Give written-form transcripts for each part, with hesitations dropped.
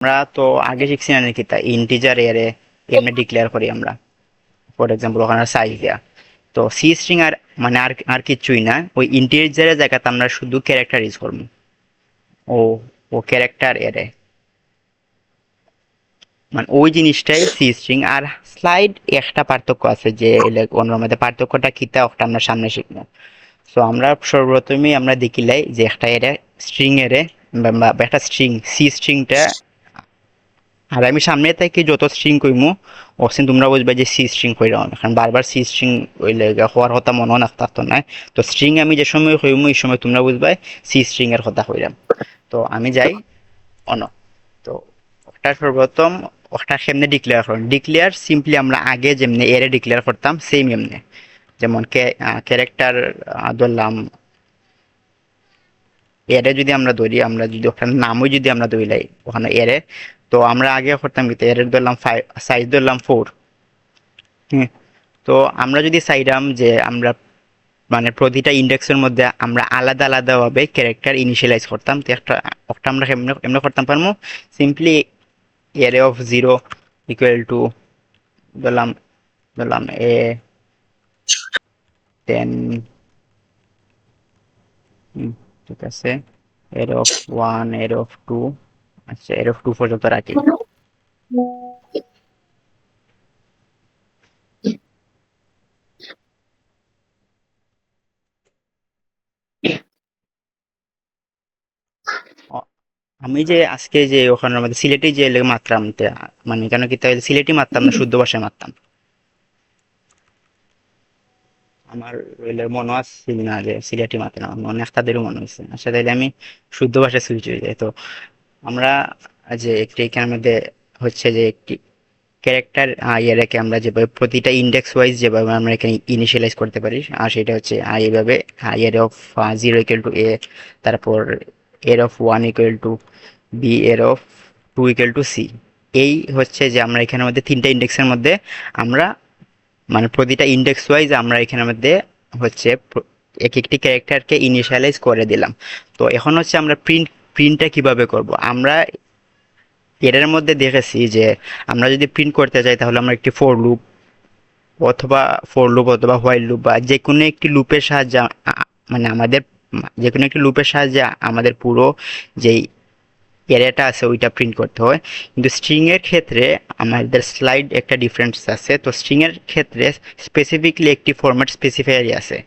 আমরা তো আগে শিখছি না নাকি তা ইন্টিজার এরে এমনি ডিক্লেয়ার করি আমরা। ফর এক্সাম্পল ওখানে সাইজ দেয়া, তো সি স্ট্রিং আর মানে আর আর কিছুই না, ওই ইন্টিজারের জায়গাতে আমরা শুধু ক্যারেক্টার ইউজ করবো। ও ও ক্যারেক্টার এরে মানে ওই জিনিসটাই সি স্ট্রিং। আর স্লাইড একটা পার্থক্য আছে, যে অন্যর মধ্যে পার্থক্যটা কিতা ওটা আমরা সামনে শিখবো। সো আমরা সর্বপ্রথমেই আমরা দেখিলাই যে একটা এরে স্ট্রিং এরে বা একটা স্ট্রিং সি স্ট্রিংটা, আর আমি সামনে থেকে যত স্ট্রিং কইমু অসিন তোমরা বুঝবা যে সি স্ট্রিং কইরা, কারণ বারবার সি স্ট্রিং হইলে হওয়ার কথা মনে না থাকতো না। তো স্ট্রিং আমি যে সময় কইমু এই সময় তোমরা বুঝবা সি স্ট্রিং এর কথা কইরাম। তো আমি যাই অন। তো ওটা সর্বপ্রথম ওটা কেমনে ডিক্লেয়ার করুন, ডিক্লেয়ার সিম্পলি আমরা আগে যেমনি এরে ডিক্লেয়ার করতাম সেম এমনি। যেমন ক্যারেক্টার ধরলাম এরে, যদি আমরা ধরি, আমরা যদি ওখানে নামও যদি আমরা ধরিলাই ওখানে এরে, তো আমরা আগে করতাম কি এরে ধরলাম 5, সাইজ ধরলাম 4। হুম। তো আমরা যদি চাইতাম যে আমরা মানে প্রতিটা ইন্ডেক্সের মধ্যে আমরা আলাদা আলাদা ভাবে ক্যারেক্টার ইনিশিয়ালাইজ করতাম, তো একটা একটা আমরা এমনি এমনি করতাম পারবো। সিম্পলি এরে অফ 0 ইকুয়াল টু ধরলাম ধরলাম এ 10, ঠিক আছে, এর অফ 1, এর অফ 2, আচ্ছা এর অফ 2 পর্যন্ত রাখি। অ- আমি যে আজকে যে ওখানে আমাদের সিলেটি যে মারতাম মানে কেন কি তাই সিলেটি মারতাম না, শুদ্ধ ভাষায় মারতাম। আমার মনে আসছিল না যে সিলেটি মারতে না, মনে একটাদেরও মনে হয়েছে। আচ্ছা তাইলে আমি শুদ্ধ ভাষায় সুইচ হয়ে যাই। তো আমরা যে একটি এখানের মধ্যে হচ্ছে যে একটি ক্যারেক্টার ইয়ে রেখে আমরা যেভাবে প্রতিটা ইন্ডেক্স ওয়াইজ যেভাবে আমরা এখানে ইনিশিয়ালাইজ করতে পারি, আর সেটা হচ্ছে এইভাবে এর অফ 0 ইকুয়াল টু এ, তারপর এর অফ 1 ইকুয়াল টু বি, এর অফ 2 ইকুয়াল টু সি। এই হচ্ছে যে আমরা এখানের মধ্যে তিনটা ইন্ডেক্সের মধ্যে আমরা মানে প্রতিটা ইন্ডেক্স ওয়াইজ আমরা এখানের মধ্যে হচ্ছে এক একটি ক্যারেক্টারকে ইনিশিয়ালাইজ করে দিলাম। তো এখন হচ্ছে আমরা প্রিন্টটা কিভাবে করব। আমরা এটার মধ্যে দেখেছি যে আমরা যদি প্রিন্ট করতে চাই তাহলে আমরা একটি অথবা ফর লুপ অথবা হোয়াইল লুপ বা যে কোনো একটি লুপের সাহায্যে মানে আমাদের যে কোনো একটি লুপের সাহায্যে আমাদের পুরো যেই এরিয়াটা আছে ওইটা প্রিন্ট করতে হয়। কিন্তু স্ট্রিং এর ক্ষেত্রে আমাদের স্লাইড একটা ডিফারেন্স আছে। তো স্ট্রিং এর ক্ষেত্রে স্পেসিফিকলি একটি ফরম্যাট স্পেসিফায়ারই আছে।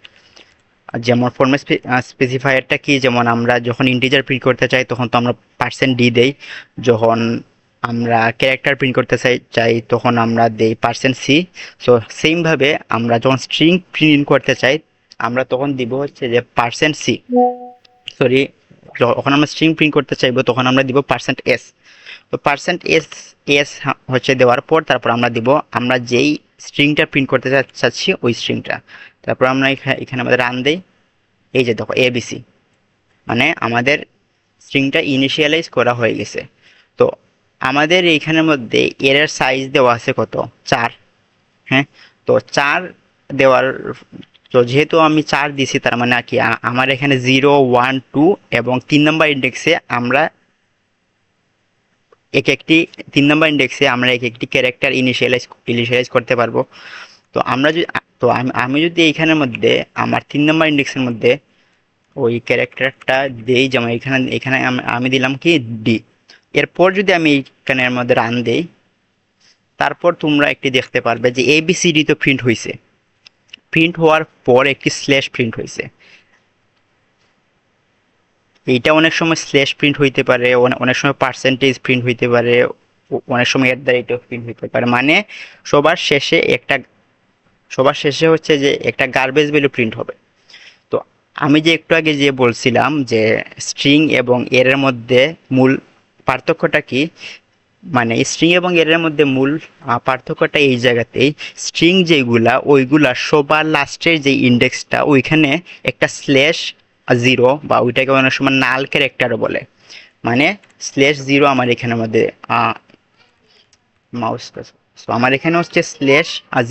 যেমন ফরম্যাট স্পেসিফায়ারটা কি, যেমন আমরা যখন ইন্টিজার প্রিন্ট করতে চাই তখন তো আমরা %d দেই, যখন আমরা ক্যারেক্টার প্রিন্ট করতে চাই তখন আমরা দেই %c। সো সেম ভাবে আমরা যখন স্ট্রিং প্রিন্ট করতে চাই আমরা তখন দিব হচ্ছে যে %c, সরি, যখন আমরা স্ট্রিং প্রিন্ট করতে চাইবো তখন আমরা দিব %s। তো %s এস হচ্ছে দেওয়ার পর তারপর আমরা দিব আমরা যেই স্ট্রিংটা প্রিন্ট করতে চাচ্ছি ওই স্ট্রিংটা। তারপর আমরা এখানে আমাদের রান দেই। এই যে দেখো এবিসি, মানে আমাদের স্ট্রিংটা ইনিশিয়ালাইজ করা হয়ে গেছে। তো আমাদের এইখানের মধ্যে এর সাইজ দেওয়া আছে কত, 4। হ্যাঁ, তো 4 দেওয়ার, তো যেহেতু আমি 4 দিছি তার মানে কি আমার এখানে 0, 1, 2 এবং 3 নম্বর ইন্ডেক্সে আমরা এক একটি 3 নম্বর ইন্ডেক্সে আমরা এক একটি ক্যারেক্টার ইনিশিয়ালাইজ করতে পারবো। তো আমরা যদি তো আমি যদি এইখানের মধ্যে আমার 3 নম্বর ইন্ডেক্সের মধ্যে ওই ক্যারেক্টারটা দেই, যেমন এখানে এখানে আমি দিলাম কি ডি। এরপর যদি আমি এইখানের মধ্যে রান দেই, তারপর তোমরা একটি দেখতে পারবে যে এবিসিডি তো প্রিন্ট হয়েছে। প্রিন্ট হওয়ার পর একটি স্ল্যাশ প্রিন্ট হয়েছে। এইটা অনেক সময় স্ল্যাশ প্রিন্ট হইতে পারে, অনেক সময় পার্সেন্টেজ প্রিন্ট হইতে পারে, অনেক সময় at the rate of print হইতে পারে। মানে সবার শেষে একটা সবার শেষে হচ্ছে যে একটা গার্বেজ ভ্যালু প্রিন্ট হবে। তো আমি যে একটু আগে যে বলছিলাম যে স্ট্রিং এবং এর মধ্যে মূল পার্থক্যটা কি, মানে স্ট্রিং এবং এর মধ্যে মূল পার্থক্যটা এই জায়গাতেই, স্ট্রিং যেগুলা ওইগুলা সবার লাস্টের যে ইন্ডেক্সটা ওইখানে একটা স্ল্যাশ 0 বা ওইটাকে অনেক সময় নাল ক্যারেক্টারও বলে। মানে /0 আমার এখানের মধ্যে মাউস, তো আমার এখানে হচ্ছে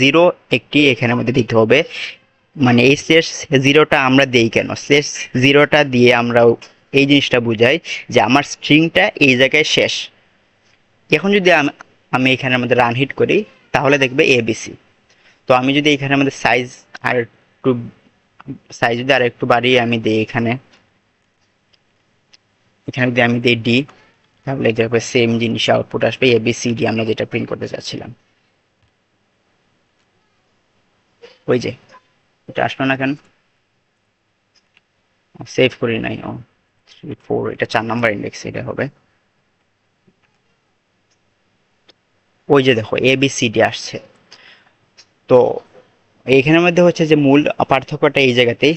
/0 একটি এখানের মধ্যে দিতে হবে। মানে এই /0টা আমরা দেই কেন, /0টা দিয়ে আমরা এই জিনিসটা বুঝাই যে আমার স্ট্রিংটা এই জায়গায় শেষ। এখন যদি আমি এখানের মধ্যে রান হিট করি তাহলে দেখবে এবিসি। তো আমি যদি এখানের মধ্যে আর একটু সাইজ যদি আর একটু বাড়িয়ে আমি দিই এখানে যদি আমি দিই ডি, তাহলে দেখবে সেম জিনিস আউটপুট আসবে, এবিসিডি আমরা যেটা প্রিন্ট করতে চাচ্ছিলাম। ওই যে এটা আসলো না কেন? সেভ করি নাই। ও 3 4, এটা 4 নাম্বার ইন্ডেক্স, এটা হবে। ওই যে দেখো এবিসিডি আসছে। তো এইখানের মধ্যে হচ্ছে যে মূল পার্থক্যটা এই জায়গাতেই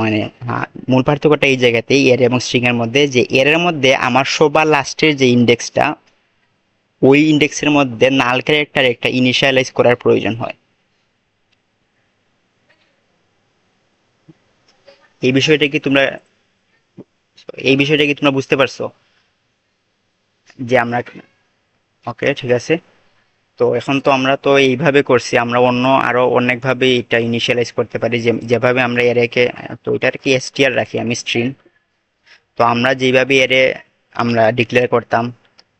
মানে হ্যাঁ, মূল পার্থক্যটা এই জায়গাতেই এর এবং স্ট্রিং এর মধ্যে, যে এর মধ্যে আমার সবার লাস্টের যে ইন্ডেক্সটা, ওই ইন্ডেক্সের মধ্যে নাল ক্যারেক্টার একটা ইনিশিয়ালাইজ করার প্রয়োজন হয়। এই বিষয়টা কি তোমরা বুঝতে পারছো? যে আমরা, ওকে ঠিক আছে। তো এখন তো আমরা তো এইভাবে করছি, আমরা আরো অনেকভাবে এটা ইনিশিয়ালাইজ করতে পারি, যেভাবে আমরা একে, তো এটার কি এসটিআর রাখি আমি স্ট্রিং। তো আমরা যেভাবে আমরা ডিক্লেয়ার করতাম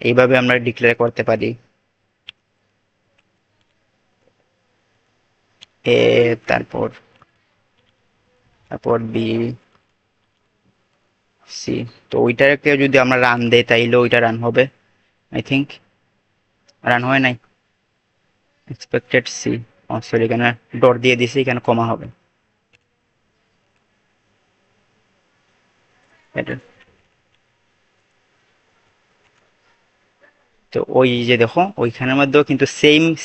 এইভাবে আমরা ডিক্লেয়ার করতে পারি। এ, তারপর বি সি। তো ওইটাকে যদি আমরা রান দেই তাইলে ওইটা রান হবে, আই থিঙ্ক। রান হয় নাই, এক্সপেক্টেড সি। সরি, এখানে ডট দিয়ে দিছি, এখানে কমা হবে এটা। তো ওই যে দেখো ওইখানের মধ্যেও কিন্তু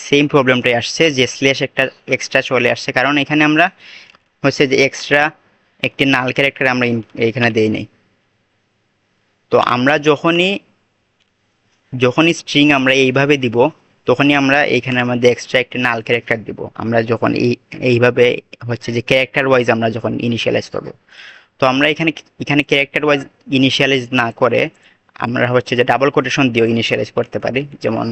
সেম প্রবলেমটাই আসছে, যে স্ল্যাশ একটা এক্সট্রা চলে আসছে, কারণ এখানে আমরা হচ্ছে যে এক্সট্রা একটি নাল ক্যারেক্টার আমরা এখানে দেই নাই। তো আমরা যখনই স্ট্রিং আমরা এইভাবে দিব, তখনই আমরা এইখানের মধ্যে এক্সট্রা একটা নাল ক্যারেক্টার দিব। আমরা যখন এইভাবে হচ্ছে যে ক্যারেক্টার ওয়াইজ আমরা যখন ইনিশিয়ালাইজ করব। তো আমরা এখানে ক্যারেক্টার ওয়াইজ ইনিশিয়ালাইজ না করে আমরা হচ্ছে যে ডাবল কোটেশন দিয়েও ইনিশিয়ালাইজ করতে পারি, যেমন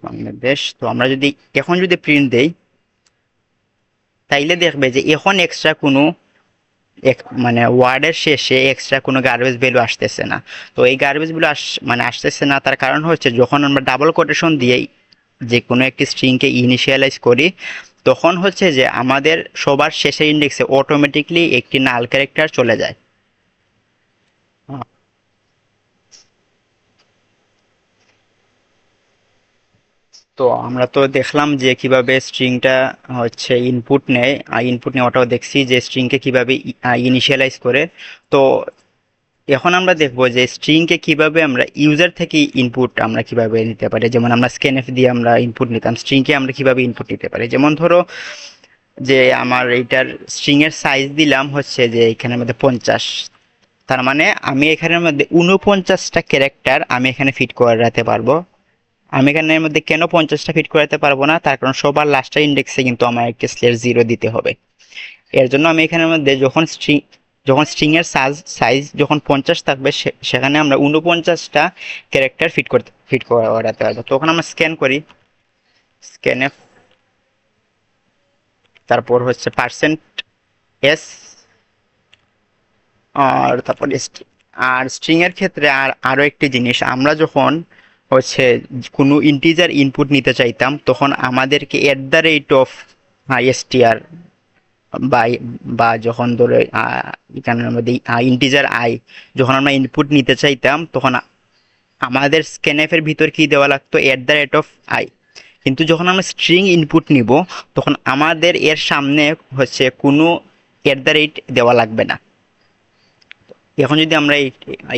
বাংলাদেশ। তো আমরা যদি এখন যদি প্রিন্ট দেই, তাইলে দেখবে যে এখন এক্সট্রা কোনো মানে ওয়ার্ডের শেষে এক্সট্রা কোনো গার্বেজ ভ্যালু আসতেছে না। তো এই গার্বেজ ভ্যালু আসতেছে না, তার কারণ হচ্ছে যখন আমরা ডাবল কোটেশন দিয়ে যে কোনো একটি স্ট্রিংকে ইনিশিয়ালাইজ করি, তখন হচ্ছে যে আমাদের সবার শেষের ইন্ডেক্সে অটোমেটিকলি একটি নাল ক্যারেক্টার চলে যায়। তো আমরা তো দেখলাম যে কিভাবে স্ট্রিংটা হচ্ছে ইনপুট নেয়, আর ইনপুট নেওয়াটাও দেখছি যে স্ট্রিংকে কিভাবে ইনিশিয়ালাইজ করে। তো এখন আমরা দেখবো যে স্ট্রিংকে কিভাবে আমরা ইউজার থেকে ইনপুট আমরা কিভাবে নিতে পারি। যেমন আমরা স্ক্যানএফ দিয়ে আমরা ইনপুট নিতাম, স্ট্রিংকে আমরা কিভাবে ইনপুট নিতে পারি। যেমন ধরো যে আমার এইটার স্ট্রিং এর সাইজ দিলাম হচ্ছে যে এখানের মধ্যে 50, তার মানে আমি এখানের মধ্যে 49টা ক্যারেক্টার আমি এখানে ফিট করাতে পারবো। আমি এখানের মধ্যে কেন 50টা ফিট করাতে পারবো না? তার কারণ সবার লাস্টের ইন্ডেক্সে কিন্তু আমার একটা স্লেশ 0 দিতে হবে। এর জন্য আমি এখানের মধ্যে যখন স্ট্রিং এর সাইজ যখন 50 থাকবে, সেখানে আমরা 49টা ক্যারেক্টার ফিট করাতে পারবো। তখন আমরা স্ক্যান করি, স্ক্যানএফ, তারপর হচ্ছে %s, আর তারপর আর স্ট্রিং এর ক্ষেত্রে আরো একটি জিনিস, আমরা যখন হচ্ছে কোনো ইন্টিজার ইনপুট নিতে চাইতাম, তখন আমাদেরকে @str বা যখন ধরে এখানে আমাদের ইন্টিজার যখন আমরা ইনপুট নিতে চাইতাম, তখন আমাদের স্ক্যানএফ এর ভিতর কি দেওয়া লাগতো? @i। কিন্তু যখন আমরা স্ট্রিং ইনপুট নিব, তখন আমাদের এর সামনে হচ্ছে কোনো দেওয়া লাগবে না। এখন যদি আমরা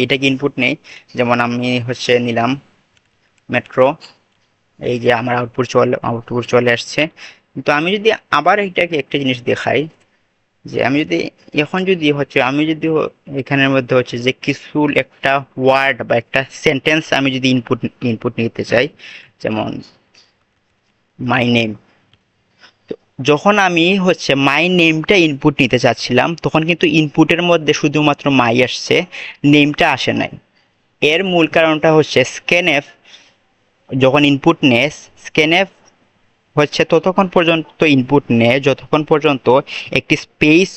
এটাকে ইনপুট নেই, যেমন আমি হচ্ছে নিলাম মেট্রো, এই যে আমার আউটপুট চলে আসছে। কিন্তু আমি যদি আবার এটাকে একটা জিনিস দেখাই, যে আমি যদি এখন যদি হচ্ছে আমি যদি এখানের মধ্যে হচ্ছে যে কিছু একটা ওয়ার্ড বা একটা সেন্টেন্স আমি যদি ইনপুট নিতে চাই, যেমন মাই নেম। যখন আমি হচ্ছে মাই নেমটা ইনপুট নিতে চাচ্ছিলাম, তখন কিন্তু ইনপুটের মধ্যে শুধুমাত্র মাই আসছে, নেমটা আসে নাই। এর মূল কারণটা হচ্ছে স্ক্যানএফ যখন ইনপুট নেয়, স্ক্যানএফ হচ্ছে ততক্ষণ পর্যন্ত ইনপুট নেয় যতক্ষণ পর্যন্ত একটি স্পেস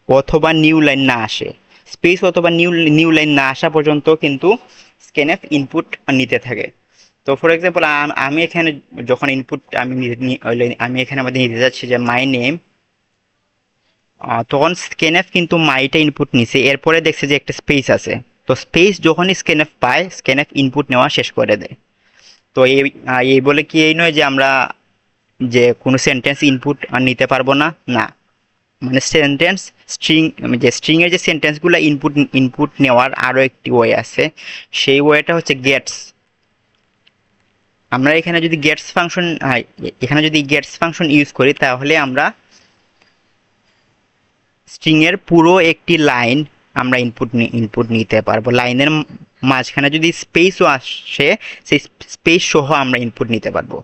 অথবা নিউ লাইন না আসে। স্পেস অথবা নিউ লাইন না আসা পর্যন্ত কিন্তু স্ক্যানএফ ইনপুট নিতে থাকে। তো ফর এক্সাম্পল আমি এখানে যখন ইনপুট আমি এখানে আমাদের নিতে যাচ্ছি যে মাই নেম, তখন স্ক্যানএফ কিন্তু মাইটা ইনপুট নিছে, এরপরে দেখছে যে একটা স্পেস আছে। তো স্পেস যখনই স্ক্যানএফ পায়, স্ক্যানএফ ইনপুট নেওয়া শেষ করে দেয়। তো এই বলে কি এই নয় যে আমরা যে কোনো সেন্টেন্স ইনপুট নিতে পারবো না, না। মানে সেন্টেন্স স্ট্রিং, যে স্ট্রিং এর যে সেন্টেন্সগুলো ইনপুট ইনপুট নেওয়ার আরো একটি ওয়ে আছে, সেই ওয়েটা হচ্ছে গেটস। আমরা এখানে যদি গেটস ফাংশন ইউজ করি, তাহলে আমরা স্ট্রিং এর পুরো একটি লাইন আমরা ইনপুট নিতে পারবো। লাইনের মাঝখানে যদি স্পেসও আসে, সেই স্পেস সহ আমরা ইনপুট নিতে পারবো।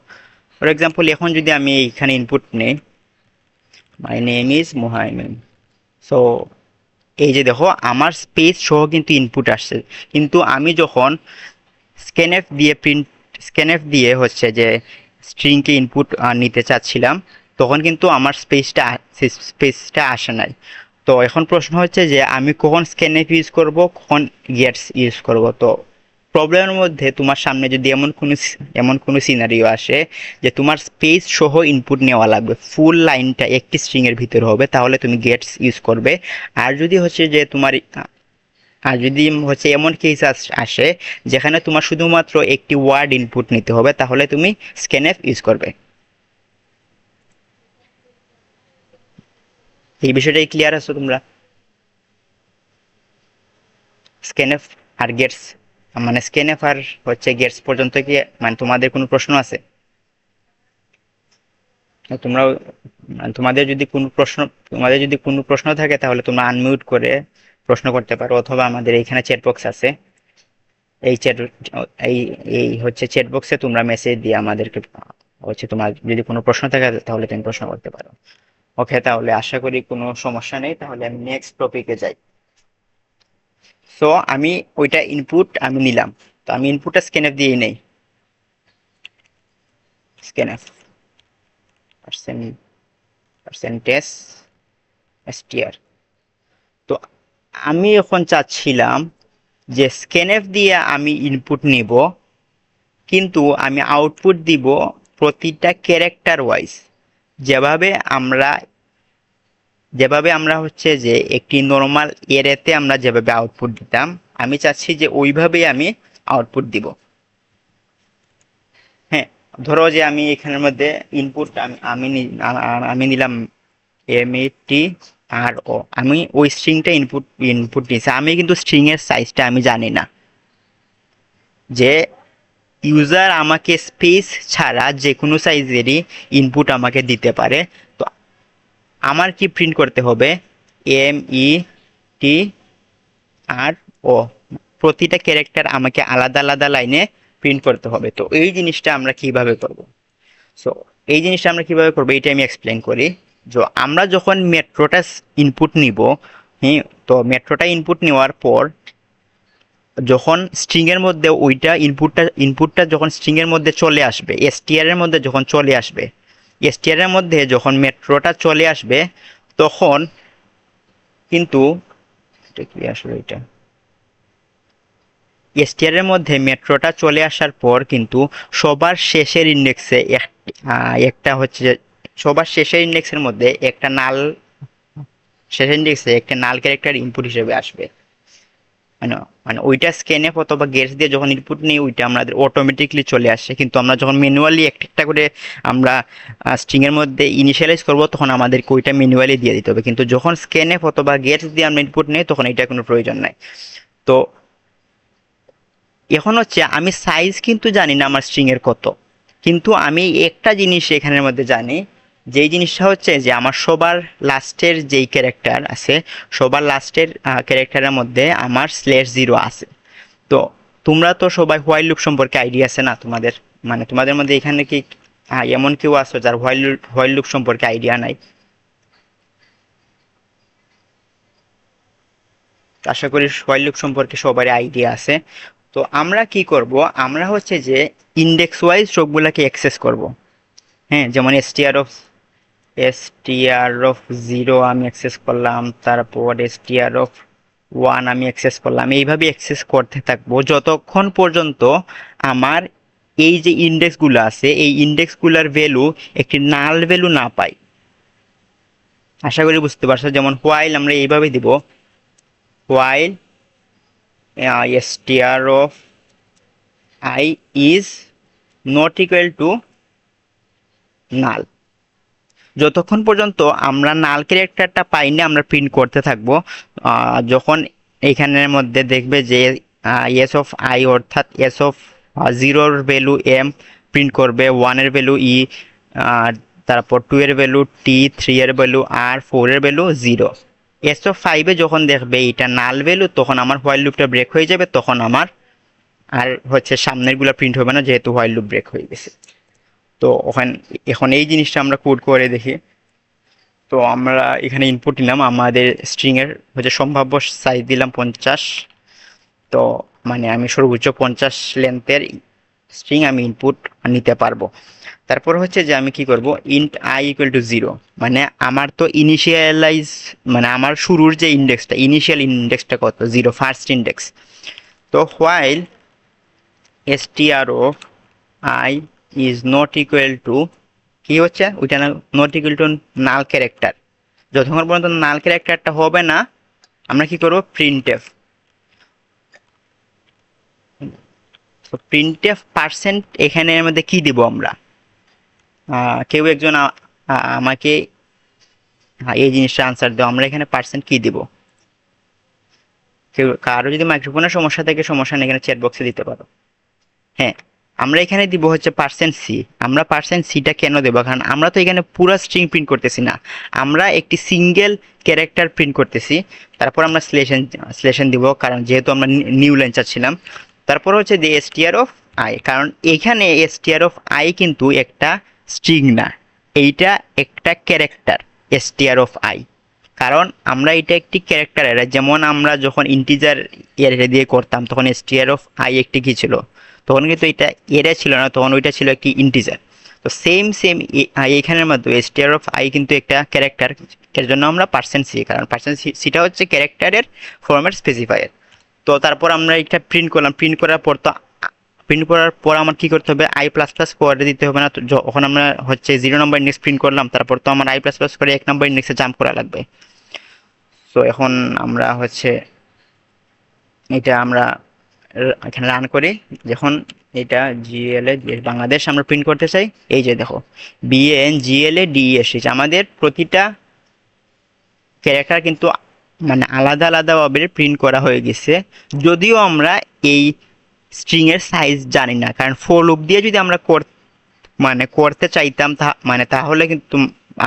ফর এক্সাম্পল এখন যদি আমি এখানে ইনপুট নেই, my name is Muhaimin, so এই যে দেখো আমার স্পেস সহ কিন্তু ইনপুট আসছে। কিন্তু আমি যখন স্ক্যানএফ দিয়ে হচ্ছে যে স্ট্রিংকে ইনপুট নিতে চাচ্ছিলাম, তখন কিন্তু আমার স্পেসটা আসে নাই। তো এখন প্রশ্ন হচ্ছে যে আমি কখন স্ক্যানএফ ইউজ করব, কখন গেটস ইউজ করব। তো প্রবলেমের মধ্যে তোমার সামনে যদি এমন কোনো সিনারিও আসে যে তোমার স্পেস সহ ইনপুট নেওয়া লাগবে, ফুল লাইনটা একটি স্ট্রিং এর ভিতরে হবে, তাহলে তুমি গেটস ইউজ করবে। আর যদি হচ্ছে যে এমন কেস আসে যেখানে তোমার শুধুমাত্র একটি ওয়ার্ড ইনপুট নিতে হবে, তাহলে তুমি স্ক্যানএফ ইউজ করবে। এই বিষয়টাই ক্লিয়ার আছো তোমরা? স্ক্যানএফ আর গেটস, মানে স্ক্যানএফ আর হচ্ছে গেটস পর্যন্ত কি মানে তোমাদের কোনো প্রশ্ন আছে? তোমরাও তোমাদের যদি কোনো প্রশ্ন থাকে, তাহলে তোমরা আনমিউট করে প্রশ্ন করতে পারো, অথবা আমাদের এইখানে চ্যাট বক্স আছে, এই চ্যাট এই এই হচ্ছে চ্যাট বক্সে তোমরা মেসেজ দিয়ে আমাদেরকে হচ্ছে তোমার যদি কোনো প্রশ্ন থাকে তাহলে তুমি প্রশ্ন করতে পারো। ওকে, তাহলে আশা করি কোনো সমস্যা নেই। তাহলে আমি নেক্সট টপিকে যাই। সো আমি ওইটা ইনপুট আমি নিলাম, তো আমি ইনপুটটা স্ক্যানএফ দিয়ে নেই। Scanf percentage str। তো আমি এখন চাচ্ছিলাম যে স্ক্যানএফ দিয়ে আমি ইনপুট নিব, কিন্তু আমি আউটপুট দিব প্রতিটা ক্যারেক্টার ওয়াইজ। যেভাবে আমরা হচ্ছে যে একটি নর্মাল এরেতে আমরা যেভাবে আউটপুট দিতাম, আমি চাচ্ছি যে ওইভাবেই আমি আউটপুট দিব। হ্যাঁ, ধরো যে আমি এখানের মধ্যে ইনপুট আমি নিলাম METRO, আমি ওই স্ট্রিংটা ইনপুট নিয়েছি। আমি কিন্তু স্ট্রিং এর সাইজটা আমি জানি না, যে ইউজার আমাকে স্পেস ছাড়া যে কোনো সাইজেরই ইনপুট আমাকে দিতে পারে। তো আমার কি প্রিন্ট করতে হবে? METRO, প্রতিটা ক্যারেক্টার আমাকে আলাদা আলাদা লাইনে প্রিন্ট করতে হবে। তো এই জিনিসটা আমরা কিভাবে করব? সো এটা আমি এক্সপ্লেন করি। আমরা যখন মেট্রোটা ইনপুট নিব, হ্যাঁ, তো মেট্রোটা ইনপুট নেওয়ার পর যখন স্ট্রিং এর মধ্যে ওইটা ইনপুটটা যখন স্ট্রিং এর মধ্যে চলে আসবে, str এর মধ্যে যখন চলে আসবে, str এর মধ্যে যখন মেট্রোটা চলে আসবে, তখন কিন্তু এটা কি আসলে এটা str এর মধ্যে মেট্রোটা চলে আসার পর কিন্তু সবার শেষের ইন্ডেক্সে একটা হচ্ছে সবার শেষের ইন্ডেক্সের মধ্যে একটা নাল, শেষের ইন্ডেক্সে একটা নাল ক্যারেক্টার ইনপুট হিসেবে আসবে। মানে মানে ওইটা স্ক্যানএফ অথবা গেটস দিয়ে যখন ইনপুট নিই, ওইটা আমাদের অটোমেটিকলি চলে আসে। কিন্তু আমরা যখন ম্যানুয়ালি একটা করে আমরা স্ট্রিং এর মধ্যে ইনিশিয়ালাইজ করব, তখন আমাদেরকে ওইটা ম্যানুয়ালি দিয়ে দিতে হবে। কিন্তু যখন স্ক্যানএফ অথবা গেটস দিয়ে আমরা ইনপুট নিই, তখন এটা কোনো প্রয়োজন নাই। তো এখন হচ্ছে আমি সাইজ কিন্তু জানি না আমার স্ট্রিং এর কত, কিন্তু আমি একটা জিনিস এখানের মধ্যে জানি, যেই জিনিসটা হচ্ছে যে আমার সবার লাস্টের যেই ক্যারেক্টার আছে, সবার লাস্টের ক্যারেক্টারের মধ্যে আমার /0 আছে। তো তোমরা তো সবাই হোয়াইল লুপ সম্পর্কে আইডিয়া আছে না তোমাদের? মানে তোমাদের মধ্যে এখানে কি এমন কেউ আছো যার হোয়াইল লুপ সম্পর্কে আইডিয়া নাই? আশা করি হোয়াইল লুপ সম্পর্কে সবারই আইডিয়া আছে। তো আমরা কি করব, আমরা হচ্ছে যে ইন্ডেক্স ওয়াইজ সবগুলাকে অ্যাক্সেস করব। হ্যাঁ, যেমন str of 0 আমি অ্যাক্সেস করলাম, তারপর str of ওয়ান আমি অ্যাক্সেস করলাম, এইভাবে অ্যাক্সেস করতে থাকবো যতক্ষণ পর্যন্ত আমার এই যে ইন্ডেক্সগুলো আছে এই ইন্ডেক্সগুলোর ভ্যালু একটি নাল ভ্যালু না পাই। আশা করি বুঝতে পারছো। যেমন হোয়াইল আমরা এইভাবে দিব, while str of I is not equal to null। যতক্ষণ পর্যন্ত আমরা নাল ক্যারেক্টারটা পাই না আমরা প্রিন্ট করতে থাকবো। যখন এখানের মধ্যে দেখবে যে এস অফ আই অর্থাৎ এস অফ জিরোর ভ্যালু এম প্রিন্ট করবে, ওয়ানের ভ্যালু ই, তারপর টু এর ভ্যালু টি, থ্রি এর ভ্যালু আর, ফোর এর ভ্যালু জিরো। এস অফ ফাইভে যখন দেখবে এটা নাল ভ্যালু তখন আমার হোয়াইল লুপটা ব্রেক হয়ে যাবে, তখন আমার আর হচ্ছে সামনেরগুলো প্রিন্ট হবে না যেহেতু হোয়াইল লুপ ব্রেক হয়ে গেছে। তো এখন এই জিনিসটা আমরা কোড করে দেখি। তো আমরা এখানে ইনপুট নিলাম, আমাদের স্ট্রিং এর হচ্ছে সম্ভাব্য সাইজ দিলাম 50। তো মানে আমি সর্বোচ্চ 50 লেন্থের স্ট্রিং আমি ইনপুট নিতে পারবো। তারপর হচ্ছে যে আমি কি করব, ইন্ট আই ইকুয়াল টু 0, মানে আমার তো ইনিশিয়ালাইজ মানে আমার শুরুর যে ইন্ডেক্সটা ইনিশিয়াল ইন্ডেক্সটা কত, 0, ফার্স্ট ইন্ডেক্স। তো while str of I is not equal to কি হচ্ছে ওইটা not equal two null character. যতক্ষণ পর্যন্ত নাল ক্যারেক্টারটা হবে না আমরা কি করব, প্রিন্টএফ। তো প্রিন্টএফ পার্সেন্ট এখানের মধ্যে কি দিব আমরা, কেউ একজন আমাকে এই জিনিসটা আনসার দাও, আমরা এখানে পার্সেন্ট কি দিব। কেউ কারো যদি মাইক্রোফোনের সমস্যা থাকে সমস্যা নেই, এখানে চ্যাট বক্সে দিতে পারো। হ্যাঁ, আমরা এখানে দিব হচ্ছে পার্সেন্ট সি। আমরা পার্সেন্ট সিটা কেন দেবো, কারণ আমরা তো এখানে পুরো স্ট্রিং প্রিন্ট করতেছি না, আমরা একটি সিঙ্গেল ক্যারেক্টার প্রিন্ট করতেছি। তারপর আমরা স্লেশন দিব কারণ যেহেতু আমরা নিউ লাইন চাচ্ছিলাম। তারপর হচ্ছে যে str অফ আই, কারণ এখানে str অফ আই কিন্তু একটা স্ট্রিং না, এইটা একটা ক্যারেক্টার str অফ আই। কারণ আমরা এটা একটি ক্যারেক্টার এরা, যেমন আমরা যখন ইন্টিজার এরে দিয়ে করতাম তখন str অফ আই একটি কি ছিল, তখন কিন্তু এটা এরে ছিল না, তখন ওইটা ছিল একটি ইন্টিজার। তো সেম এইখানের মধ্যে str অফ আই কিন্তু একটা ক্যারেক্টার, এর জন্য আমরা পার্সেন্ট সি, কারণ পার্সেন্ট সিটা হচ্ছে ক্যারেক্টারের ফরম্যাট স্পেসিফায়ার। তো তারপর আমরা এটা প্রিন্ট করলাম, প্রিন্ট করার পর আমার কি করতে হবে, আই প্লাস প্লাস করে দিতে হবে না। তো যখন আমরা হচ্ছে 0 নম্বর ইন্ডেক্স প্রিন্ট করলাম তারপর তো আমার আই প্লাস প্লাস করে 1 নম্বর ইন্ডেক্সে জাম্প করা লাগবে। তো এখন আমরা হচ্ছে এটা আমরা এখানে রান করি। যখন এটা জিএলএ বাংলাদেশ আমরা প্রিন্ট করতে চাই, এই যে দেখো BANGLA DE এসেছে, আমাদের প্রতিটা ক্যারেক্টার কিন্তু মানে আলাদা আলাদাভাবে প্রিন্ট করা হয়ে গেছে। যদিও আমরা এই স্ট্রিং এর সাইজ জানি না, কারণ ফর লুপ দিয়ে যদি আমরা করতে চাইতাম তাহলে কিন্তু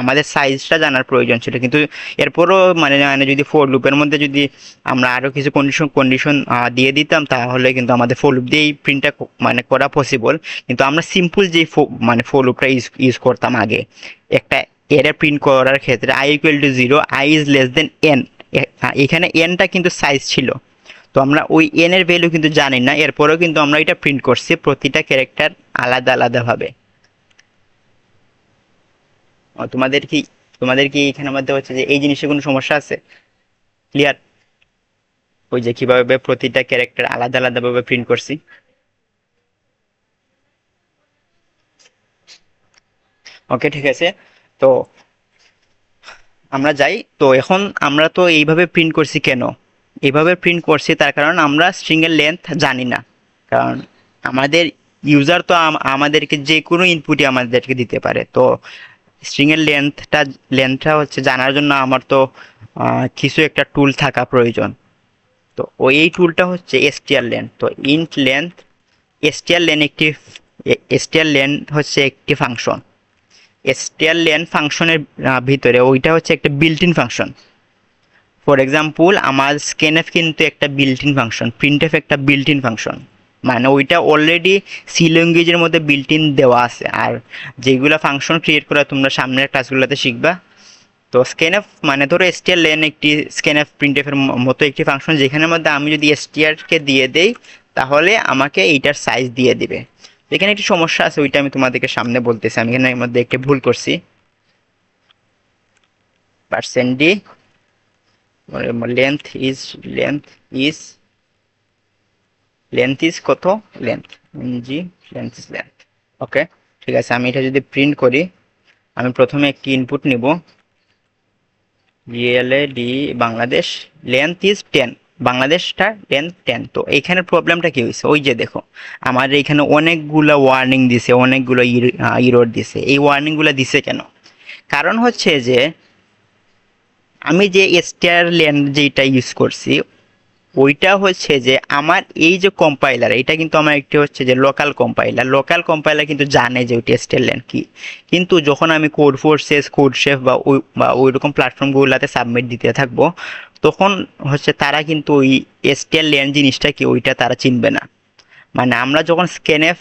আমাদের সাইজটা জানার প্রয়োজন ছিল। কিন্তু এরপরও যদি ফর লুপের মধ্যে যদি আমরা আরো কিছু কন্ডিশন দিয়ে দিতাম তাহলে কিন্তু আমাদের ফর লুপ দিয়েই প্রিন্টটা করা পসিবল। কিন্তু আমরা সিম্পল যে ফর লুপটা ইউজ করতাম আগে একটা এরে প্রিন্ট করার ক্ষেত্রে, i equal to 0, i is less then n, এখানে nটা কিন্তু সাইজ ছিল। তো আমরা ওই n এর ভ্যালু কিন্তু জানি না, এরপরেও কিন্তু আমরা এটা প্রিন্ট করছি প্রতিটা ক্যারেক্টার আলাদা আলাদাভাবে। তোমাদের কি এখানের মধ্যে হচ্ছে যে এই জিনিসের কোনো সমস্যা আছে? ক্লিয়ার? ওই যে কিভাবে প্রতিটা ক্যারেক্টার আলাদা আলাদাভাবে প্রিন্ট করছি। ওকে, ঠিক আছে। তো আমরা যাই। তো এখন আমরা তো এইভাবে প্রিন্ট করছি কেন, এইভাবে প্রিন্ট করছি তার কারণ আমরা স্ট্রিং এর লেন্থ জানি না। কারণ আমাদের ইউজার তো আমাদেরকে যে কোনো ইনপুটই আমাদেরকে দিতে পারে। তো স্ট্রিং এর লেন্থটা হচ্ছে জানার জন্য আমার তো কিছু একটা টুল থাকা প্রয়োজন। তো এই টুলটা হচ্ছে strlen। তো ইন্ট লেন্থ strlen হচ্ছে একটি ফাংশন। strlen ফাংশনের ভিতরে ওইটা হচ্ছে একটা built in function. For example আমার scanf কিন্তু একটা বিল্ট ইন ফাংশন, printf একটা বিল্ট ইন ফাংশন, মানে ওইটা অলরেডি সি ল্যাঙ্গুয়েজের মধ্যে বিল্ট ইন দেওয়া আছে। আর যেগুলো ফাংশন ক্রিয়েট করা তোমরা সামনের ক্লাসগুলোতে শিখবা। তো scanf ধরো strlen একটি scanf printf এর মতো একটি ফাংশন, যেখানের মধ্যে আমি যদি str কে দিয়ে দেই তাহলে আমাকে এইটার সাইজ দিয়ে দিবে। এখানে একটি সমস্যা আছে, ওইটা আমি তোমাদেরকে সামনে বলতেছি। আমি এখানে এর মধ্যে একটি ভুল করছি, %d length is length is length is কত, length G length is length. Okay, ঠিক আছে। আমি এটা যদি প্রিন্ট করি, আমি প্রথমে একটি ইনপুট নিব, জিএলএডি বাংলাদেশ, লেন্থ ইজ 10, বাংলাদেশটা লেন্থ 10। তো এইখানে প্রবলেমটা কি হয়েছে, ওই যে দেখো আমার এইখানে অনেকগুলো ওয়ার্নিং দিছে, অনেকগুলো ইরর দিছে। এই ওয়ার্নিংগুলো দিছে কেন? কারণ হচ্ছে যে আমি যে স্টার লেন্থ যেটা ইউজ করছি, ওইটা হচ্ছে যে আমার এই যে কম্পাইলার, এটা কিন্তু আমার একটি হচ্ছে যে লোকাল কম্পাইলার কিন্তু জানে যে ওইটা স্টেটল্যান্ড কি। কিন্তু যখন আমি কোড ফোর্সেস, কোড শেফ বা ওই রকম প্ল্যাটফর্মগুলোতে সাবমিট দিতে থাকবো, তখন হচ্ছে তারা কিন্তু ওই স্টেটল্যান্ড জিনিসটা কি ওইটা তারা চিনবে না। মানে আমরা যখন স্ক্যানএফ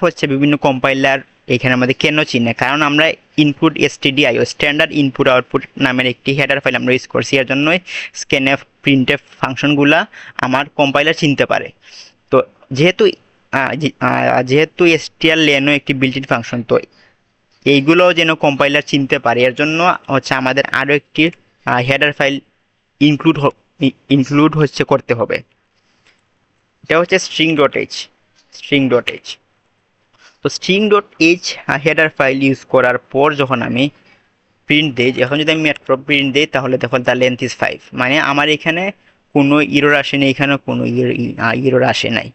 হচ্ছে বিভিন্ন কম্পাইলার এখানে আমাদের কেন চিনে, কারণ আমরা input stdio, standard input output নামের একটি হেডার ফাইল আমরা ইউজ করছি। এর জন্যই স্ক্যানএফ প্রিন্টএফ ফাংশনগুলা আমার কম্পাইলার চিনতে পারে। তো যেহেতু যেহেতু এসটিআর লেনও একটি বিল্ট ইন ফাংশন, তো এইগুলোও যেন কম্পাইলার চিনতে পারে, এর জন্য হচ্ছে আমাদের আরও একটি হেডার ফাইল ইনক্লুড ইনক্লুড হচ্ছে করতে হবে। এটা হচ্ছে string.h। তো string.h হেডার ফাইল ইউজ করার পর যখন আমি প্রিন্ট দিই, এখন যদি আমি ম্যাটপ্লট প্রিন্ট দিই, তাহলে দেখো দ্য লেন্থ ইজ 5, মানে আমার এখানে কোনো ইরর আসেনি, এখানে কোনো ইরর আসে নাই।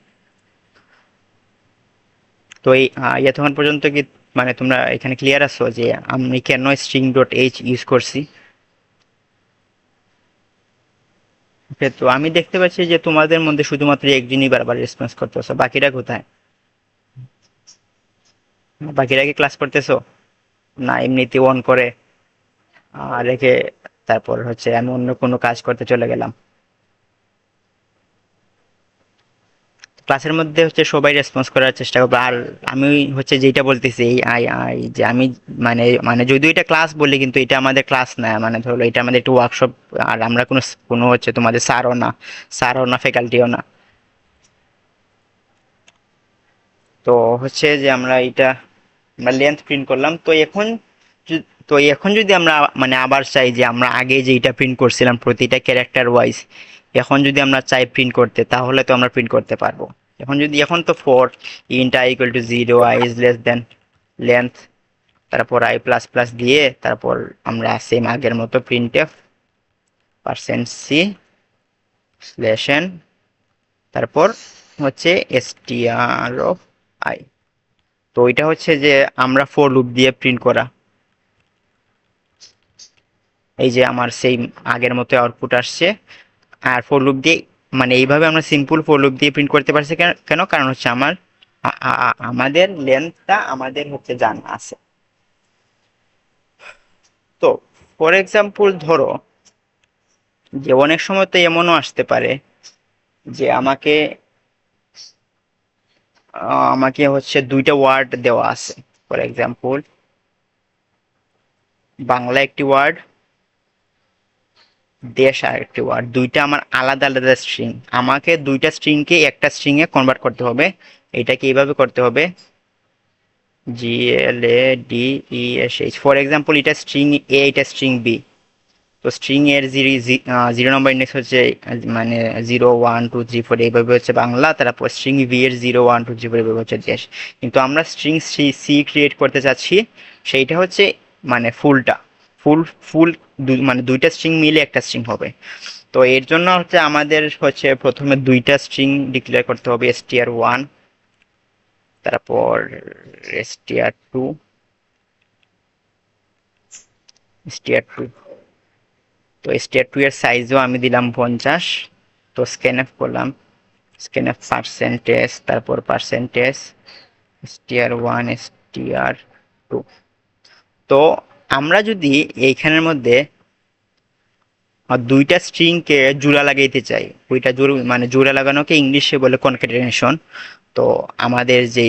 তো এই এতক্ষণ পর্যন্ত কি মানে তোমরা এখানে ক্লিয়ার আছো যে আমি কেন string.h ইউজ করছি? ওকে, তো আমি দেখতে পাচ্ছি যে তোমাদের মধ্যে শুধুমাত্র একজনই বারবার রেসপন্স করতেছো, বাকিরা কোথায়? বাকিরা কি ক্লাস করতেছো না এমনিতে অন করে রেখে তারপর হচ্ছে আমি অন্য কোনো কাজ করতে চলে গেলাম? ক্লাসের মধ্যে হচ্ছে সবাই রেসপন্স করার চেষ্টা করবো। আর আমি হচ্ছে যেটা বলতেছি এই আই আই যে আমি মানে মানে যদিও এটা ক্লাস বলি, কিন্তু এটা আমাদের ক্লাস না, মানে ধরো এটা আমাদের একটু ওয়ার্কশপ। আর আমরা কোনো কোনো হচ্ছে তোমাদের স্যারও না ফ্যাকাল্টিও না। তো হচ্ছে যে আমরা লেন্থ প্রিন্ট করলাম। তো এখন যদি আমরা মানে আবার চাই যে আমরা আগে যেটা প্রিন্ট করছিলাম প্রতিটা ক্যারেক্টার ওয়াইজ, এখন যদি আমরা চাই প্রিন্ট করতে, তাহলে তো আমরা প্রিন্ট করতে পারবো। এখন তো for int I equal to 0, I is less than length, তারপর আই প্লাস প্লাস দিয়ে তারপর আমরা সেম আগের মতো প্রিন্টএফ %c স্ল্যাশ n, তারপর হচ্ছে str অফ i। তো এটা হচ্ছে যে আমরা ফর লুপ দিয়ে প্রিন্ট করা। এই যে আমার সেই আগের মতো আউটপুট আসছে। আর ফর লুপ দিয়ে মানে এইভাবে আমরা সিম্পল ফর লুপ দিয়ে প্রিন্ট করতে পারছি কেন? কারণ হচ্ছে আমাদের লেন্থটা আমাদের হচ্ছে জানা আছে। তো ফর এক্সাম্পল ধরো যে অনেক সময় তো এমনও আসতে পারে যে আমাকে হচ্ছে দুইটা ওয়ার্ড দেওয়া আছে। ফর এক্সাম্পল বাংলা একটি ওয়ার্ড, দেশ আর একটি ওয়ার্ড, দুইটা আমার আলাদা আলাদা স্ট্রিং। আমাকে দুইটা স্ট্রিংকে একটা স্ট্রিং এ কনভার্ট করতে হবে। এটাকে এইভাবে করতে হবে, GLADESH। ফর এক্সাম্পল এটা স্ট্রিং এ, এটা স্ট্রিং বি। তো স্ট্রিং এর 0 নম্বর ইন্ডেক্স হচ্ছে মানে 0 1 2 3 4 এইভাবে হচ্ছে বাংলা, তারপর স্ট্রিং বি এর 0 1 2 3 4 এইভাবে হচ্ছে দেশ। কিন্তু আমরা স্ট্রিং সি ক্রিয়েট করতে চাচ্ছি, সেইটা হচ্ছে মানে ফুল ফুল মানে দুইটা স্ট্রিং মিলে একটা স্ট্রিং হবে। তো এর জন্য হচ্ছে আমাদের হচ্ছে প্রথমে দুইটা স্ট্রিং ডিক্লেয়ার করতে হবে, str1 তারপর str2 str2। তো str2 এর সাইজও আমি দিলাম 50। তো স্ক্যানএফ করলাম, স্ক্যানএফ পার্সেন্টেজ, তারপর পার্সেন্টেজ str1 str2। তো আমরা যদি এইখানের মধ্যে দুইটা স্ট্রিংকে জোড়া লাগাইতে চাই, ওইটা মানে জোড়া লাগানোকে ইংলিশে বলে কনক্যাটেনেশন। তো আমাদের যে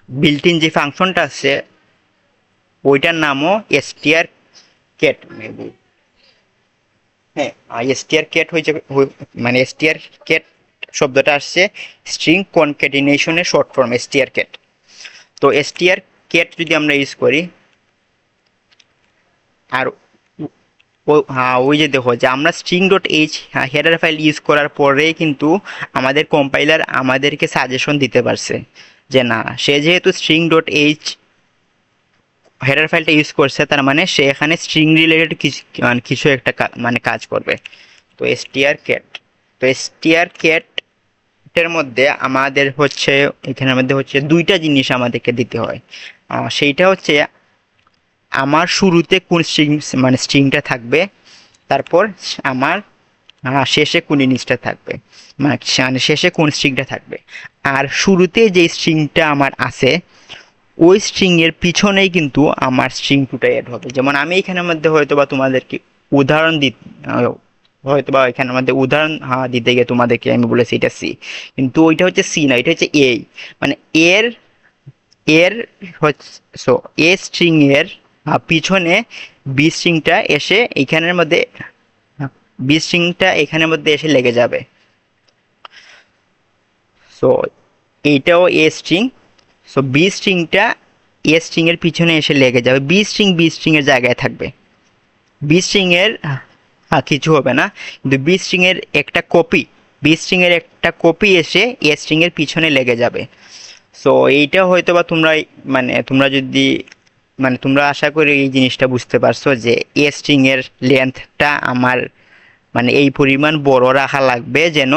বিল্ট ইন যে ফাংশনটা আছে ওইটার নামও str cat মেবি। হ্যাঁ, str cat হয়েছে, মানে str cat শব্দটা আসছে স্ট্রিং কনক্যাটেনেশনের শর্ট ফর্ম str cat। তো str cat যদি আমরা ইউজ করি, আর হ্যাঁ, ওই যে দেখো যে আমরা string dot H header file use করার পরে কিন্তু আমাদের কম্পাইলার আমাদেরকে সাজেশন দিতে পারছে যে না, সে যেহেতু স্ট্রিং ডট এইচ হেডার ফাইলটা ইউজ করছে, তার মানে সে এখানে স্ট্রিং রিলেটেড কিছু মানে কিছু একটা মানে কাজ করবে। তো এসটিআর ক্যাট, তো এসটিআর ক্যাট এর মধ্যে আমাদের হচ্ছে, এখানের মধ্যে হচ্ছে দুইটা জিনিস আমাদেরকে দিতে হয়। সেইটা হচ্ছে আমার শুরুতে কোন স্ট্রিং মানে স্ট্রিংটা থাকবে, তারপর আমার শেষে কোন জিনিসটা থাকবে, মানে শেষে কোন স্ট্রিংটা থাকবে। আর শুরুতে যে স্ট্রিংটা আমার আছে ওই স্ট্রিং এর পিছনেই কিন্তু আমার স্ট্রিং টুটা এড হবে। যেমন আমি এখানের মধ্যে হয়তো বা তোমাদেরকে উদাহরণ হয়তো বা এখানের মধ্যে উদাহরণ দিতে গিয়ে তোমাদেরকে আমি বলেছি এটা সি, কিন্তু ওইটা হচ্ছে সি না, এটা হচ্ছে এ। মানে এর এর হচ্ছে, সো এ স্ট্রিং এর পিছনে বি স্ট্রিংটা এসে এখানের মধ্যে, বি স্ট্রিংটা এখানের মধ্যে এসে লেগে যাবে। সো এইটাও এ স্ট্রিং, সো বি স্ট্রিংটা এ স্ট্রিং এর পিছনে এসে লেগে যাবে, বি স্ট্রিং এর জায়গায় থাকবে। বি স্ট্রিং এর কিছু হবে না, কিন্তু বি স্ট্রিং এর একটা কপি এসে এ স্ট্রিং এর পিছনে লেগে যাবে। সো এইটা হয়তো বা তোমরা মানে তোমরা যদি মানে তোমরা আশা করি এই জিনিসটা বুঝতে পারছো যে এ স্ট্রিং এর লেন্থটা আমার মানে এই পরিমাণ বড় রাখা লাগবে যেন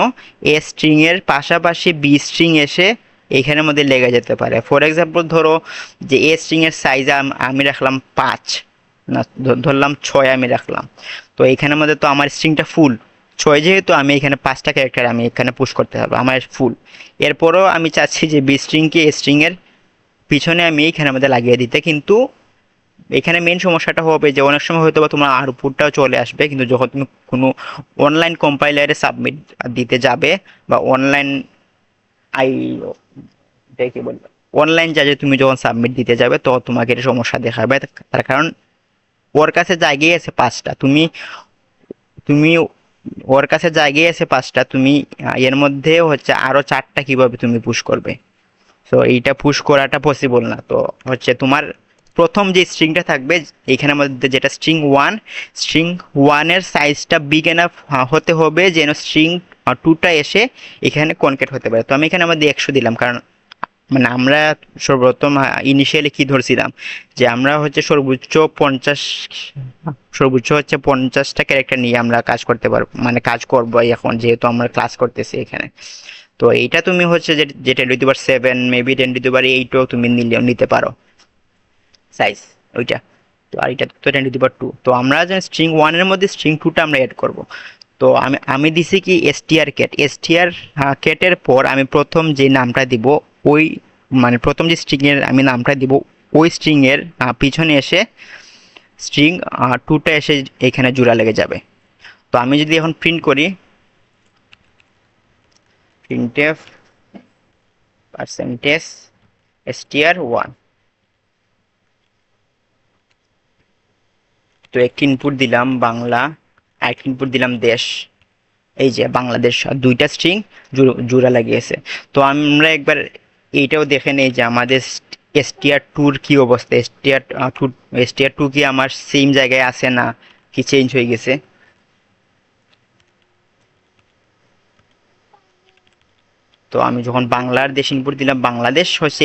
এ স্ট্রিং এর পাশাপাশি বি স্ট্রিং এসে এখানের মধ্যে লেগে যেতে পারে। ফর এক্সাম্পল ধরো যে এ স্ট্রিং এর সাইজ আমি রাখলাম 5, না ধরলাম 6 আমি রাখলাম, তো এখানের মধ্যে তো আমার স্ট্রিংটা ফুল 6, যেহেতু আমি এখানে 5টা ক্যারেক্টার আমি এখানে পুশ করতে হবে আমার ফুল। এরপরও আমি চাচ্ছি যে বি স্ট্রিংকে এ স্ট্রিং এর পিছনে আমি এখানের মধ্যে লাগিয়ে দিতে, কিন্তু এখানে মেন সমস্যাটা হবে যে অনেক সময় হয়তো বা তোমার আউটপুটটাও চলে আসবে, কিন্তু যখন তুমি কোনো অনলাইন কম্পাইলারে সাবমিট দিতে যাবে বা অনলাইন আই কি বলবো অনলাইন যা তুমি যখন সাবমিট দিতে যাবে তো তোমাকে এটা সমস্যা দেখাবে। তার কারণ ওর কাছে জায়গায় আছে 5টা, তুমি তুমি ওর কাছে জায়গায় আছে 5টা, তুমি এর মধ্যে হচ্ছে আরো 4টা কিভাবে তুমি পুশ করবে? সো এইটা পুশ করাটা পসিবল না। তো হচ্ছে তোমার প্রথম যে স্ট্রিংটা থাকবে এইখানের মধ্যে, যেটা স্ট্রিং ওয়ানের সাইজটা বিগ এনাফ হতে হবে যেন স্ট্রিং টুটা এসে এখানে কনকেট হতে পারে। তো আমি এখানে আমাদের 100 দিলাম, কারণ মানে আমরা সর্বপ্রথম ইনিশিয়ালি কি ধরছিলাম যে আমরা হচ্ছে সর্বোচ্চ হচ্ছে 50টা ক্যারেক্টার নিয়ে আমরা কাজ করতে পারবো, মানে কাজ করবো এখন যেহেতু আমরা ক্লাস করতেছি এখানে। তো এইটা তুমি হচ্ছে যে 10^7 মেবি 10^8ও তুমি নিতে পারো সাইজ ওইটা। তো আর এটা তো 10^2। তো আমরা যে স্ট্রিং ওয়ানের মধ্যে স্ট্রিং টুটা আমরা অ্যাড করব। তো আমি দিছি কি এসটিআর ক্যাটের পর আমি প্রথম যে নামটা দিব ওই মানে প্রথম যে স্ট্রিং এর আমি নামটা দিব ওই স্ট্রিং এর পিছনে এসে স্ট্রিং টুটা এসে এখানে জোড়া লেগে যাবে। তো আমি যদি এখন প্রিন্ট করি printf %str1, তো একটি ইনপুট দিলাম বাংলা, আরেকটি ইনপুট দিলাম দেশ। এই যে বাংলাদেশ, দুইটা স্ট্রিং জোড়া লাগিয়েছে। তো আমরা একবার এইটাও দেখে নেই যে আমাদের str2 কি অবস্থা, str2 কি আমার সেম জায়গায় আছে না কি চেঞ্জ হয়ে গেছে। তো আমি যখন বাংলার দেশ ইনপুট দিলাম বাংলাদেশ হচ্ছে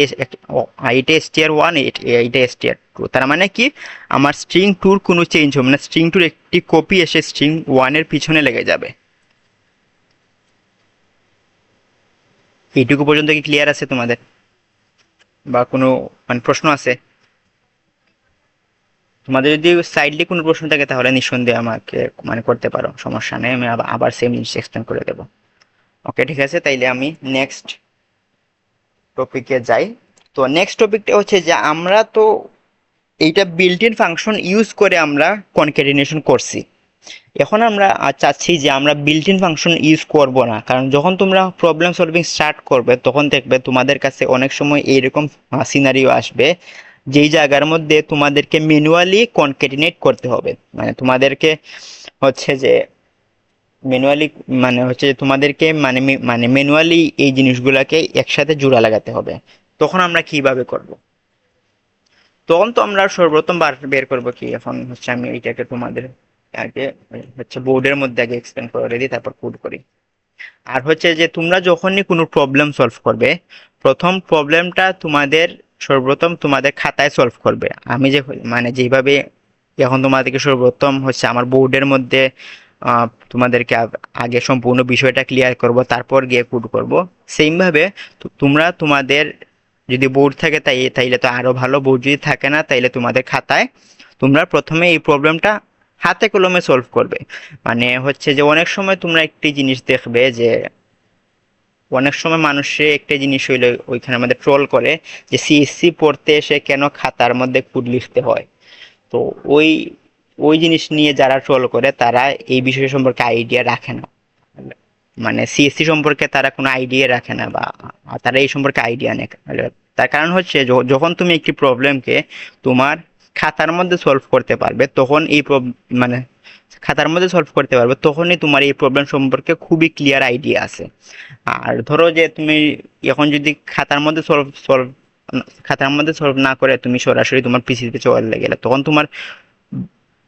এটা str1, এটা str2, তার মানে কি আমার স্ট্রিং টুর কোনো চেঞ্জ হবে না, স্ট্রিং টুর একটি কপি এসে স্ট্রিং ওয়ানের পিছনে লেগে যাবে। এইটুকু পর্যন্ত কি ক্লিয়ার আছে তোমাদের, বা কোনো মানে প্রশ্ন আছে? তোমাদের যদি সাইডলি কোনো প্রশ্ন থাকে তাহলে নিঃসন্দেহে আমাকে মানে করতে পারো, সমস্যা নেই, আমি আবার সেম জিনিস এক্সপ্লেন করে দেবো। ওকে ঠিক আছে, তাইলে আমি নেক্সট টপিকে যাই। তো নেক্সট টপিকটা হচ্ছে যে আমরা তো এইটা বিল্ট ইন ফাংশন ইউজ করে আমরা কনক্যাটিনেশন করছি। এখন আমরা চাচ্ছি যে আমরা বিল্ট ইন ফাংশন ইউজ করব না, কারণ যখন তোমরা প্রবলেম সলভিং স্টার্ট করবে তখন দেখবে তোমাদের কাছে অনেক সময় এইরকম সিনারিও আসবে যেই জায়গার মধ্যে তোমাদেরকে ম্যানুয়ালি কনক্যাটিনেট করতে হবে, মানে তোমাদেরকে হচ্ছে যে ম্যানুয়ালি মানে হচ্ছে যে তোমাদেরকে মানে ম্যানুয়ালি এই জিনিসগুলোকে একসাথে জোড়া লাগাতে হবে। তখন আমরা কিভাবে করব? তখন তো আমরা সর্বপ্রথম বের করব কি, এখন হচ্ছে আমি এইটাকে তোমাদের আগে হচ্ছে বোর্ডের মধ্যে আগে এক্সপ্লেন করে দিই, তারপর কোড করি। আর হচ্ছে যে তোমরা যখনই কোনো প্রবলেম সলভ করবে, প্রথম প্রবলেমটা তোমাদের সর্বপ্রথম তোমাদের খাতায় সলভ করবে। আমি যে মানে যেভাবে এখন তোমাদেরকে সর্বপ্রথম হচ্ছে আমার বোর্ডের মধ্যে তোমাদেরকে আগে সম্পূর্ণ বিষয়টা ক্লিয়ার করব, তারপর গিয়ে কোড করব। সেম ভাবে তোমরা তোমাদের যদি বোর্ড থাকে তাইলে তো আরো ভালো, বোর্ড যদি থাকে না তাইলে তোমাদের খাতায় তোমরা প্রথমে এই প্রবলেমটা হাতে কলমে সলভ করবে। মানে হচ্ছে যে অনেক সময় তোমরা একটি জিনিস দেখবে যে অনেক সময় মানুষে একটা জিনিস হইলে ওইখানে আমাদের ট্রোল করে যে সিএসসি পড়তে এসে কেন খাতার মধ্যে কোড লিখতে হয়। তো ওই ওই জিনিস নিয়ে যারা ট্রোল করে তারা এই বিষয় সম্পর্কে আইডিয়া রাখে না। মানে সিএসসি সম্পর্কে তারা কোনো আইডিয়া রাখে না, বা তারা এই সম্পর্কে আইডিয়া নেই। তার কারণ হচ্ছে যখন তুমি একটি প্রবলেমকে তোমার খাতার মধ্যে সলভ করতে পারবে, তখন এই মানে খাতার মধ্যে সলভ করতে পারবে, তখনই তোমার এই প্রবলেম সম্পর্কে খুবই ক্লিয়ার আইডিয়া আছে। আর ধরো যে তুমি এখন যদি খাতার মধ্যে সলভ না করে তুমি সরাসরি তোমার পিসিতে চলে গেলে,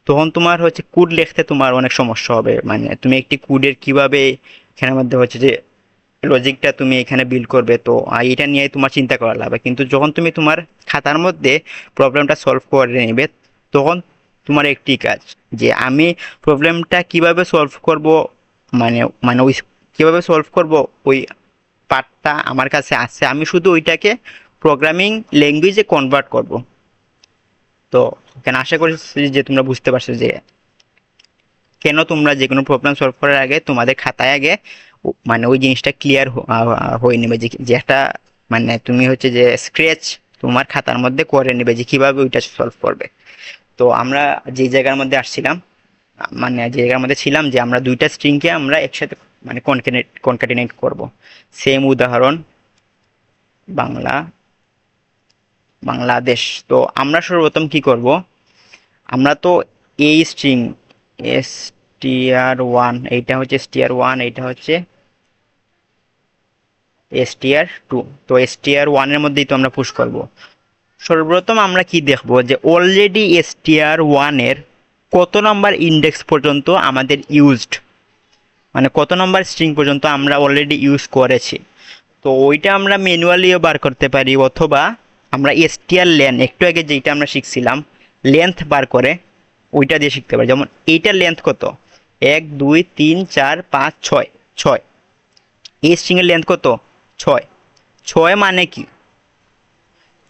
তখন তোমার হচ্ছে কোড লিখতে তোমার অনেক সমস্যা হবে। মানে তুমি একটি কোডের কিভাবে এখানের মধ্যে হচ্ছে যে লজিকটা তুমি এখানে বিল্ড করবে, তো এটা নিয়ে তোমার চিন্তা করা লাগবে। কিন্তু যখন তুমি তোমার খাতার মধ্যে প্রবলেমটা সলভ করে নেবে, তখন তোমার একটি কাজ যে আমি প্রবলেমটা কিভাবে সলভ করব, মানে মানে ওই কিভাবে সলভ করব ওই পার্টটা আমার কাছে আছে, আমি শুধু ওইটাকে প্রোগ্রামিং ল্যাঙ্গুয়েজে কনভার্ট করব। তো এখানে আশা করি যে তোমরা বুঝতে পারছো যে কেন তোমরা যে কোনো প্রবলেম সলভ করার আগে তোমাদের খাতায় আগে মানে ওই জিনিসটা ক্লিয়ার হয়ে নেবে, যে একটা মানে তুমি হচ্ছে যে স্ক্র্যাচ তোমার খাতার মধ্যে করে নেবে যে কিভাবে ওইটা সলভ করবে। তো আমরা যে জায়গার মধ্যে আসছিলাম, মানে যে জায়গার মধ্যে ছিলাম যে আমরা দুইটা স্ট্রিংকে আমরা একসাথে মানে কনক্যাটিনেট করব। সেম উদাহরণ বাংলা বাংলাদেশ। তো আমরা সর্বপ্রথম কি করব, আমরা তো এই স্ট্রিং str1, এইটা হচ্ছে str1, এইটা হচ্ছে str2। তো str1 এর মধ্যেই তো আমরা পুশ করব। সর্বপ্রথম আমরা কি দেখব যে অলরেডি str1 এর কত নাম্বার ইন্ডেক্স পর্যন্ত আমাদের ইউজড, মানে কত নাম্বার স্ট্রিং পর্যন্ত আমরা অলরেডি ইউজ করেছি। তো ওইটা আমরা ম্যানুয়ালিও বার করতে পারি, অথবা আমরা str লেন একটু আগে যেটা আমরা শিখছিলাম লেন্থ বার করে ওইটা দিয়ে শিখতে পারি। যেমন এইটার লেন্থ কত, 1 2 3 4 5 6, 6। এই স্ট্রিং এর লেন্থ কত, 6। 6 মানে কি,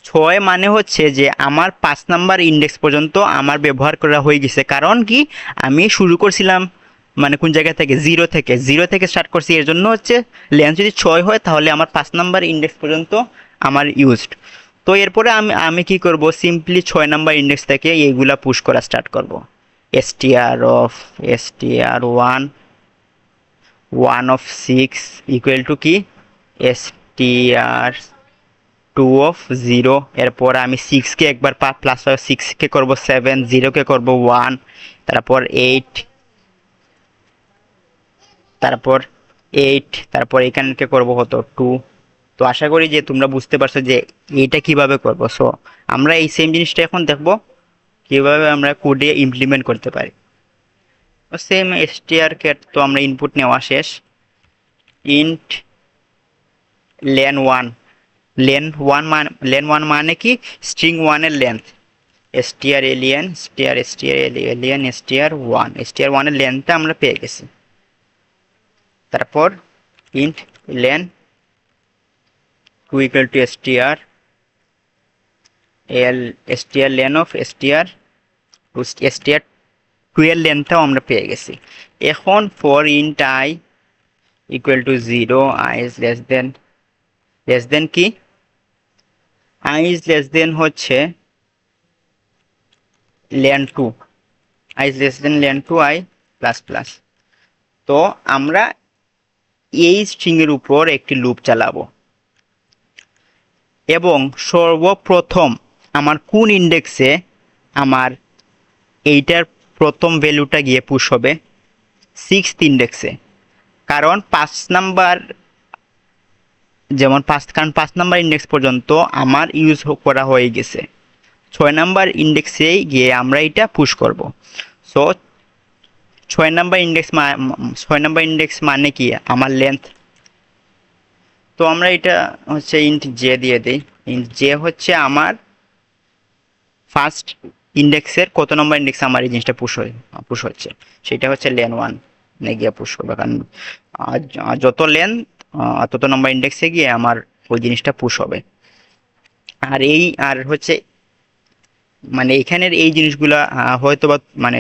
6 মানে হচ্ছে যে আমার 5 নাম্বার ইন্ডেক্স পর্যন্ত আমার ব্যবহার করা হয়ে গেছে। কারণ কি, আমি শুরু করছিলাম মানে কোন জায়গা থেকে, জিরো থেকে স্টার্ট করছি। এর জন্য হচ্ছে লেন্থ যদি 6 হয় তাহলে আমার 5 নাম্বার ইন্ডেক্স পর্যন্ত আমার ইউজড। তো এরপরে আমি কি করব, সিম্পলি 6 নাম্বার ইন্ডেক্স থেকে এইগুলা পুশ করা স্টার্ট করব। str1 1 of 6 ইকুয়াল টু কি, str2 of 0। এরপর আমি 6 কে একবার প্লাস 6 কে করব 7, 0 কে করব 1, তারপর 8, তারপর 8, তারপর এখানকে করব কত 2। তো আশা করি যে তোমরা বুঝতে পারছো যে এইটা কিভাবে করব। সো আমরা এই সেম জিনিসটা এখন দেখব কিভাবে আমরা কোডে ইমপ্লিমেন্ট করতে পারি। সেম str কে তো আমরা ইনপুট নেওয়া শেষ। ইন্ট len1, len1 মানে কি, স্ট্রিং 1 এর লেন্থ। strlen str1 এর লেন্থটা আমরা পেয়ে গেছি। তারপর int len2 equal to strlen of str2 এর লেন্থটাও আমরা পেয়ে গেছি। এখন for int I equal to 0, I is less than কি, I is less than হচ্ছে len2, I is less than len2 I plus plus. তো আমরা এই স্ট্রিং এর উপর একটি লুপ চালাবো, এবং সর্বপ্রথম আমার কোন ইন্ডেক্সে আমার এইটার প্রথম ভ্যালুটা গিয়ে পুশ হবে, 6th ইন্ডেক্সে। কারণ 5 নাম্বার, যেমন 5 নাম্বার ইন্ডেক্স পর্যন্ত আমার ইউজ করা হয়ে গেছে, 6 নাম্বার ইন্ডেক্সে গিয়ে আমরা এটা পুশ করব। সো 6 নাম্বার ইন্ডেক্স মানে কি আমার লেন্থ। তো আমরা এটা হচ্ছে ইন্ট জে দিয়ে দিই। ইন্ট জে হচ্ছে আমার ফার্স্ট ইন্ডেক্সের কত নম্বর ইন্ডেক্স আমার এই জিনিসটা পুশ হচ্ছে, সেটা হচ্ছে লেন ওয়ান গিয়ে পুশ করবে, কারণ যত লেন তত নম্বর ইন্ডেক্সে গিয়ে আমার ওই জিনিসটা পুশ হবে। আর হচ্ছে মানে এখানের এই জিনিসগুলা হয়তোবা মানে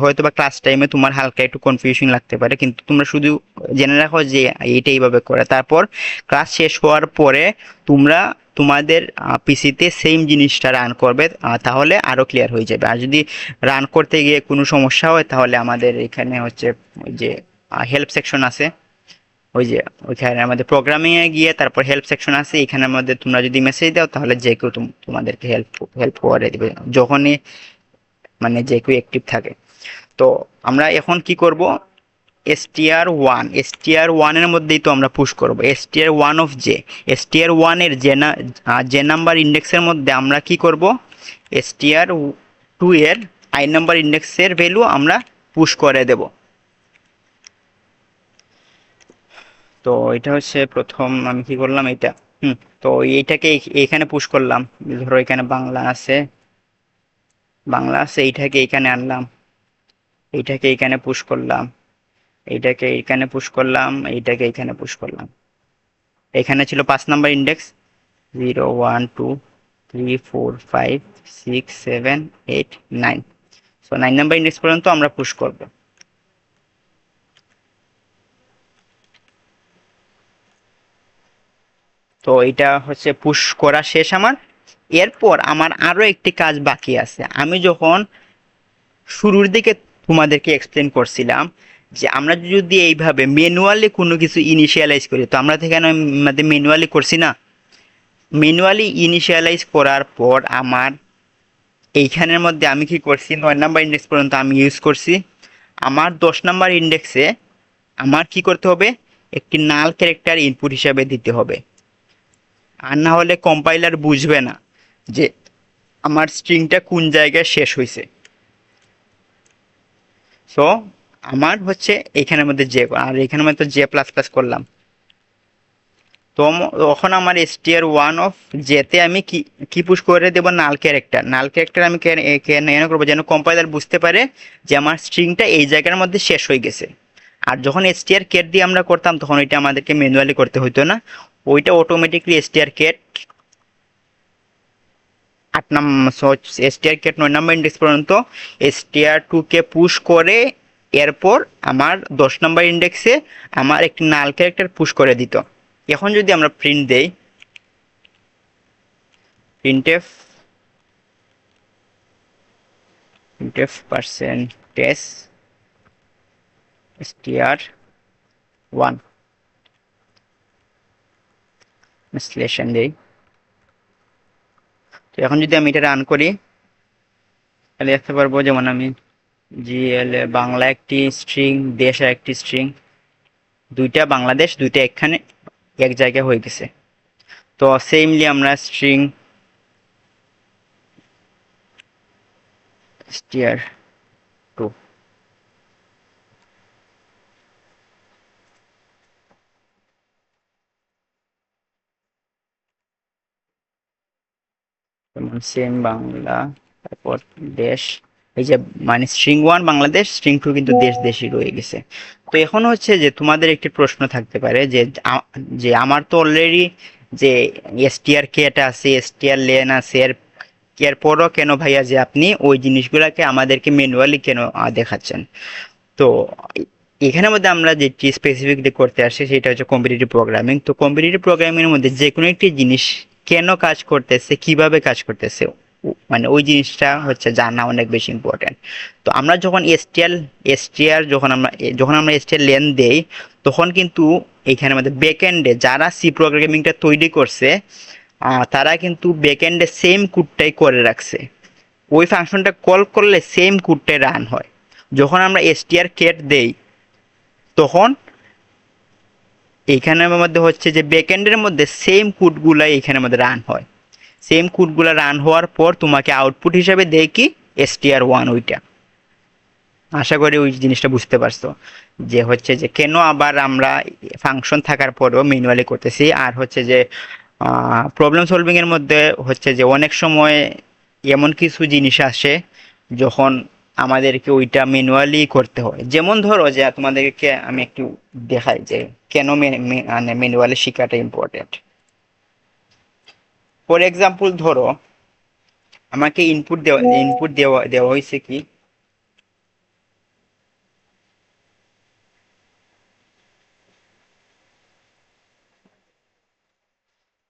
হয়তোবা ক্লাস টাইমে তোমার হালকা একটু কনফিউশন লাগতে পারে, কিন্তু তোমরা শুধু জেনে রাখো যে এইটা এইভাবে করে, তারপর ক্লাস শেষ হওয়ার পরে তোমরা তোমাদের পিসিতে সেম জিনিসটা রান করবে, তাহলে আরো ক্লিয়ার হয়ে যাবে। আর যদি রান করতে গিয়ে কোনো সমস্যা হয় তাহলে আমাদের এখানে হচ্ছে ওই যে হেল্প সেকশন আছে, ওই যে ওইখানে আমাদের প্রোগ্রামিং এ গিয়ে তারপর হেল্প সেকশন আছে, এখানের মধ্যে তোমরা যদি মেসেজ দাও তাহলে যে কেউ তোমাদেরকে হেল্প করে দিবে যখনই মানে যে কেউ অ্যাক্টিভ থাকে। তো আমরা এখন কি করব, str1 এর মধ্যেই তো আমরা পুশ করব str1 অফ জে। str1 এর যে নাম্বার ইন্ডেক্সের মধ্যে আমরা কি করব, str2 এর i নাম্বার ইন্ডেক্সের ভ্যালু আমরা পুশ করে দেব। তো এটা হচ্ছে প্রথম আমি কি করলাম এটা, তো এইটাকে এখানে পুশ করলাম। ধরো এখানে বাংলা আছে এইটাকে এখানে আনলাম, এইটাকে এখানে পুশ করলাম, এইটাকে এখানে পুশ করলাম, এইটাকে এখানে পুশ করলাম। এখানে ছিল 5 number index, 0 1 2 3 4 5 6 7 8 9। So 9 number index পর্যন্ত আমরা পুশ করব। তো এটা হচ্ছে পুশ করা শেষ আমার। এরপর আমার আরো একটি কাজ বাকি আছে। আমি যখন শুরুর দিকে তোমাদেরকে এক্সপ্লেন করছিলাম যে আমরা যদি এইভাবে ম্যানুয়ালি কোনো কিছু ইনিশিয়ালাইজ করি, তো আমরা তো এখানে আমাদের ম্যানুয়ালি করছি না, ম্যানুয়ালি ইনিশিয়ালাইজ করার পর আমার এইখানের মধ্যে আমি কি করছি, 9 নাম্বার ইন্ডেক্স পর্যন্ত আমি ইউজ করছি। আমার 10 নাম্বার ইন্ডেক্সে আমার কি করতে হবে, একটি নাল ক্যারেক্টার ইনপুট হিসাবে দিতে হবে, আর না হলে কম্পাইলার বুঝবে না যে আমার স্ট্রিংটা কোন জায়গায় শেষ হয়েছে। সো আমার হচ্ছে এখানের মধ্যে জে, আর এখানের মধ্যে জে প্লাস প্লাস করলাম। তো তখন আমার str1 অফ জেতে আমি কি পুশ করে দেবো, নাল ক্যারেক্টার আমি কেন করবো, যেন কম্পাইলার বুঝতে পারে যে আমার স্ট্রিংটা এই জায়গার মধ্যে শেষ হয়ে গেছে। আর যখন str কেট দিয়ে আমরা করতাম তখন ওইটা আমাদেরকে ম্যানুয়ালি করতে হতো না, ওইটা অটোমেটিকলি str কেট 9 নাম্বার ইন্ডেক্স পর্যন্ত str2 কে পুশ করে এরপর আমার 10 নাম্বার ইন্ডেক্সে আমার একটি নাল ক্যারেক্টার পুশ করে দিত। এখন যদি আমরা প্রিন্ট দেই, printf পার্সেন্টেজ str1 বিশ্লেষণ দেই, তো এখন যদি আমি এটা রান করি তাহলে দেখতে পারবো যেমন আমি জিএল বাংলা একটি স্ট্রিং, দেশ আর একটি স্ট্রিং, দুইটা বাংলাদেশ দুইটা এখানে এক জায়গায় হয়ে গেছে। তো সেমলি আমরা স্ট্রিং str2 যেমন সেম বাংলা, তারপর দেশ, এই যে মানে স্ট্রিং 1 বাংলাদেশ, স্ট্রিং 2 কিন্তু দেশই রয়ে গেছে। তো এখন হচ্ছে যে তোমাদের একটি প্রশ্ন থাকতে পারে যে আমার তো অলরেডি যে str কেট আছে, str লেন আছে, এরপরও কেন ভাইয়া যে আপনি ওই জিনিসগুলোকে আমাদেরকে ম্যানুয়ালি কেন দেখাচ্ছেন। তো এখানের মধ্যে আমরা যেটি স্পেসিফিকলি করতে আসছি সেটা হচ্ছে কম্পিটিটিভ প্রোগ্রামিং। তো কম্পিটিটিভ প্রোগ্রামিং এর মধ্যে যে কোনো একটি জিনিস কেন কাজ করতেছে, কিভাবে কাজ করতেছে, মানে ওই জিনিসটা হচ্ছে জানা অনেক বেশি ইম্পর্টেন্ট। তো আমরা যখন যখন আমরা str লেন দেই তখন কিন্তু এখানে আমাদের ব্যাকএন্ডে যারা সি প্রোগ্রামিংটা তৈরি করছে তারা কিন্তু ব্যাকএন্ডে সেম কোডটাই করে রাখছে, ওই ফাংশনটা কল করলে সেম কোডটাই রান হয়। যখন আমরা str কেট দেই তখন এইখানের মধ্যে হচ্ছে যে ব্যাকএন্ডের মধ্যে সেম কোডগুলাই এখানের মধ্যে রান হয়, সেম কোডগুলো রান হওয়ার পর তোমাকে আউটপুট হিসাবে দেয় কি str1 ওইটা। আশা করি ওই জিনিসটা বুঝতে পারছো, যে হচ্ছে যে কেন আবার আমরা ফাংশন থাকার পরেও ম্যানুয়ালি করতেছি। আর হচ্ছে যে প্রবলেম সলভিং এর মধ্যে হচ্ছে যে অনেক সময় এমন কিছু জিনিস আসে যখন আমাদেরকে ওইটা ম্যানুয়ালি করতে হয়। যেমন ধরো যে তোমাদেরকে আমি একটু দেখাই যে কেন মানে ম্যানুয়ালি শেখাটা ইম্পর্টেন্ট। ফর এক্সাম্পল ধরো আমাকে ইনপুট দেওয়া হয়েছে কি,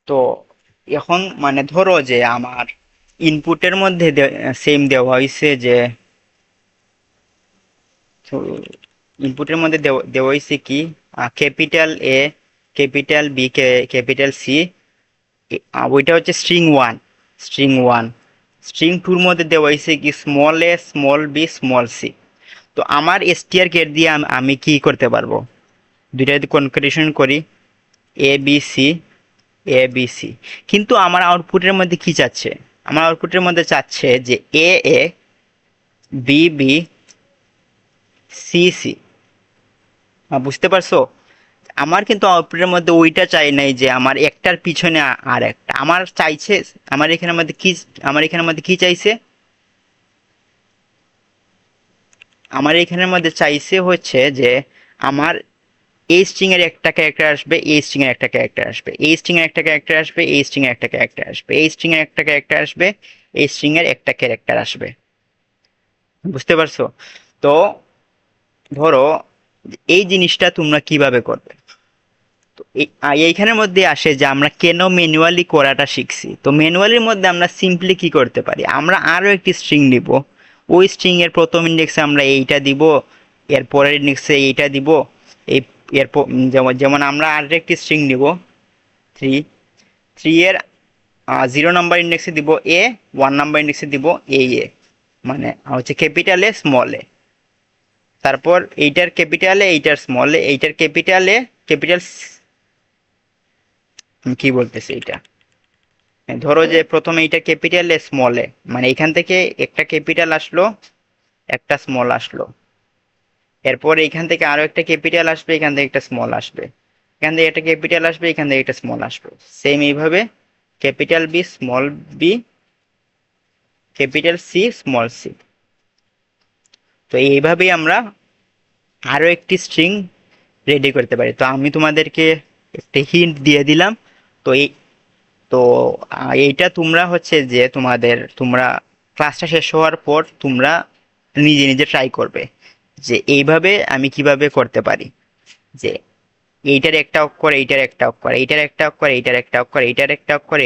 তো এখন মানে ধরো যে আমার ইনপুটের মধ্যে সেম দেওয়া হয়েছে যে ইনপুটের মধ্যে দেওয়া হয়েছে কি capital A, capital B, capital C, ওইটা হচ্ছে স্ট্রিং 1, স্ট্রিং 1। স্ট্রিং 2 এর মধ্যে দেওয়া হয়েছে কি স্মল এ, স্মল বি, স্মল সি। তো আমার str কেট দিয়ে আমি কি করতে পারবো, দুইটা যদি কনকাটেশন করি A B C, A B C, কিন্তু আমার আউটপুটের মধ্যে কি চাচ্ছে, আমার আউটপুটের মধ্যে চাচ্ছে যে এ এ, বি বি, সি সি। বুঝতে পারছো? আমার কিন্তু আউটপুটের মধ্যে ওইটা চাই নাই যে আমার একটার পিছনে আর একটা, আমার চাইছে আমার এখানের মধ্যে কি, আমার এখানের মধ্যে কি চাইছে, আমার এখানের মধ্যে চাইছে হচ্ছে যে আমার এই স্ট্রিং এর একটা ক্যারেক্টার আসবে, এই স্ট্রিং এর একটা ক্যারেক্টার আসবে, এই স্ট্রিং এর একটা ক্যারেক্টার আসবে, এই স্ট্রিং এর একটা ক্যারেক্টার আসবে, এই স্ট্রিং এর একটা ক্যারেক্টার আসবে, এই স্ট্রিং এর একটা ক্যারেক্টার আসবে। বুঝতে পারছো? তো ধরো এই জিনিসটা তোমরা কিভাবে করবে, তো এইখানের মধ্যে আসে যে আমরা কেন ম্যানুয়ালি করাটা শিখছি। তো ম্যানুয়ালির মধ্যে আমরা সিম্পলি কি করতে পারি, আমরা আরো একটি স্ট্রিং নিব, ওই স্ট্রিং এর প্রথম ইন্ডেক্সে আমরা এইটা দিব, এর পরের ইন্ডেক্সে এইটা দিব, এই যেমন যেমন আমরা আর একটি স্ট্রিং নিব 3, 3 এর 0 নাম্বার ইন্ডেক্সে দিব এ, 1 নাম্বার ইন্ডেক্সে দিব এ, মানে হচ্ছে ক্যাপিটাল এ, স্মল এ, তারপর এইটার ক্যাপিটাল এ, এইটার স্মল এ, এইটার ক্যাপিটাল এ, ক্যাপিটাল কি বলতেছে এইটা, ধরো যে প্রথমে এইটা ক্যাপিটাল এ, স্মল এ, মানে এখান থেকে একটা ক্যাপিটাল আসলো, একটা স্মল আসলো, এরপর এখান থেকে আরো একটা ক্যাপিটাল আসবে, এখান থেকে একটা স্মল আসবে, এখান থেকে একটা ক্যাপিটাল আসবে, এখান থেকে একটা স্মল আসবে, সেম এইভাবে capital B, small B, capital C, small C. তো এইভাবেই আমরা আরো একটি স্ট্রিং রেডি করতে পারি। তো আমি তোমাদেরকে একটা হিন্ট দিয়ে দিলাম। তো এই তো এইটা তোমরা হচ্ছে যে তোমরা ক্লাসটা শেষ হওয়ার পর তোমরা নিজে নিজে ট্রাই করবে যে এইভাবে আমি কিভাবে করতে পারি, যে এইটার একটা অক্ষর, এইটার একটা অক্ষর, এইটার একটা অক্ষর, এইটার একটা অক্ষর, এইটার একটা অক্ষর,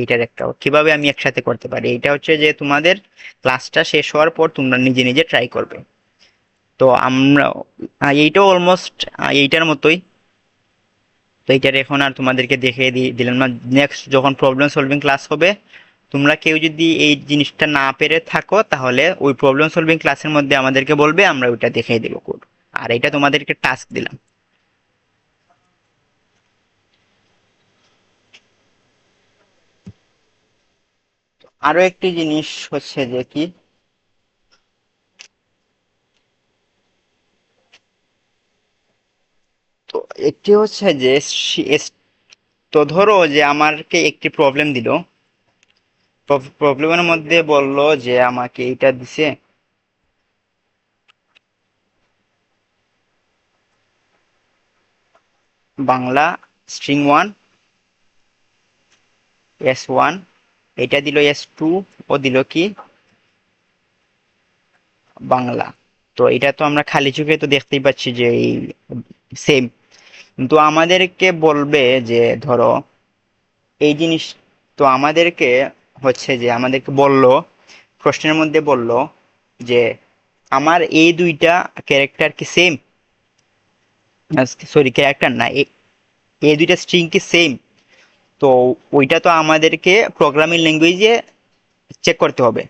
এইটার একটা অক্ষর, কিভাবে আমি একসাথে করতে পারি। এটা হচ্ছে যে তোমাদের ক্লাসটা শেষ হওয়ার পর তোমরা নিজে নিজে ট্রাই করবে। তো আমরা এইটাও অলমোস্ট এইটার মতোই। তো এইটার এখন আর তোমাদেরকে দেখিয়ে দিলাম না, নেক্সট যখন প্রবলেম সলভিং ক্লাস হবে তোমরা কেউ যদি এই জিনিসটা না পেরে থাকো তাহলে ওই প্রবলেম সলভিং ক্লাসের মধ্যে আমাদেরকে বলবে, আমরা ওইটা দেখিয়ে দেবো কোড। আর এটা তোমাদেরকে টাস্ক দিলাম। আরো একটি জিনিস হচ্ছে যে কি, তো একটি হচ্ছে যে তো ধরো যে আমাকে একটি প্রবলেম দিল, প্রবলেমের মধ্যে বললো যে আমাকে এইটা দিছে, বাংলা string 1 s1, এটা দিল s2, ও দিল কি বাংলা। তো এটা তো আমরা খালি চোখে তো দেখতেই পাচ্ছি যে এই সেম, কিন্তু আমাদেরকে বলবে যে ধরো এই জিনিস, তো আমাদেরকে হচ্ছে যে আমাদেরকে বললো, প্রশ্নের মধ্যে বললো যে আমার এই দুইটা ক্যারেক্টার কি সেম, সরি ক্যারেক্টার না, এই দুইটা স্ট্রিং কি সেম। তো ওইটা তো আমাদেরকে প্রোগ্রামিং ল্যাঙ্গুয়েজে চেক করতে হবে।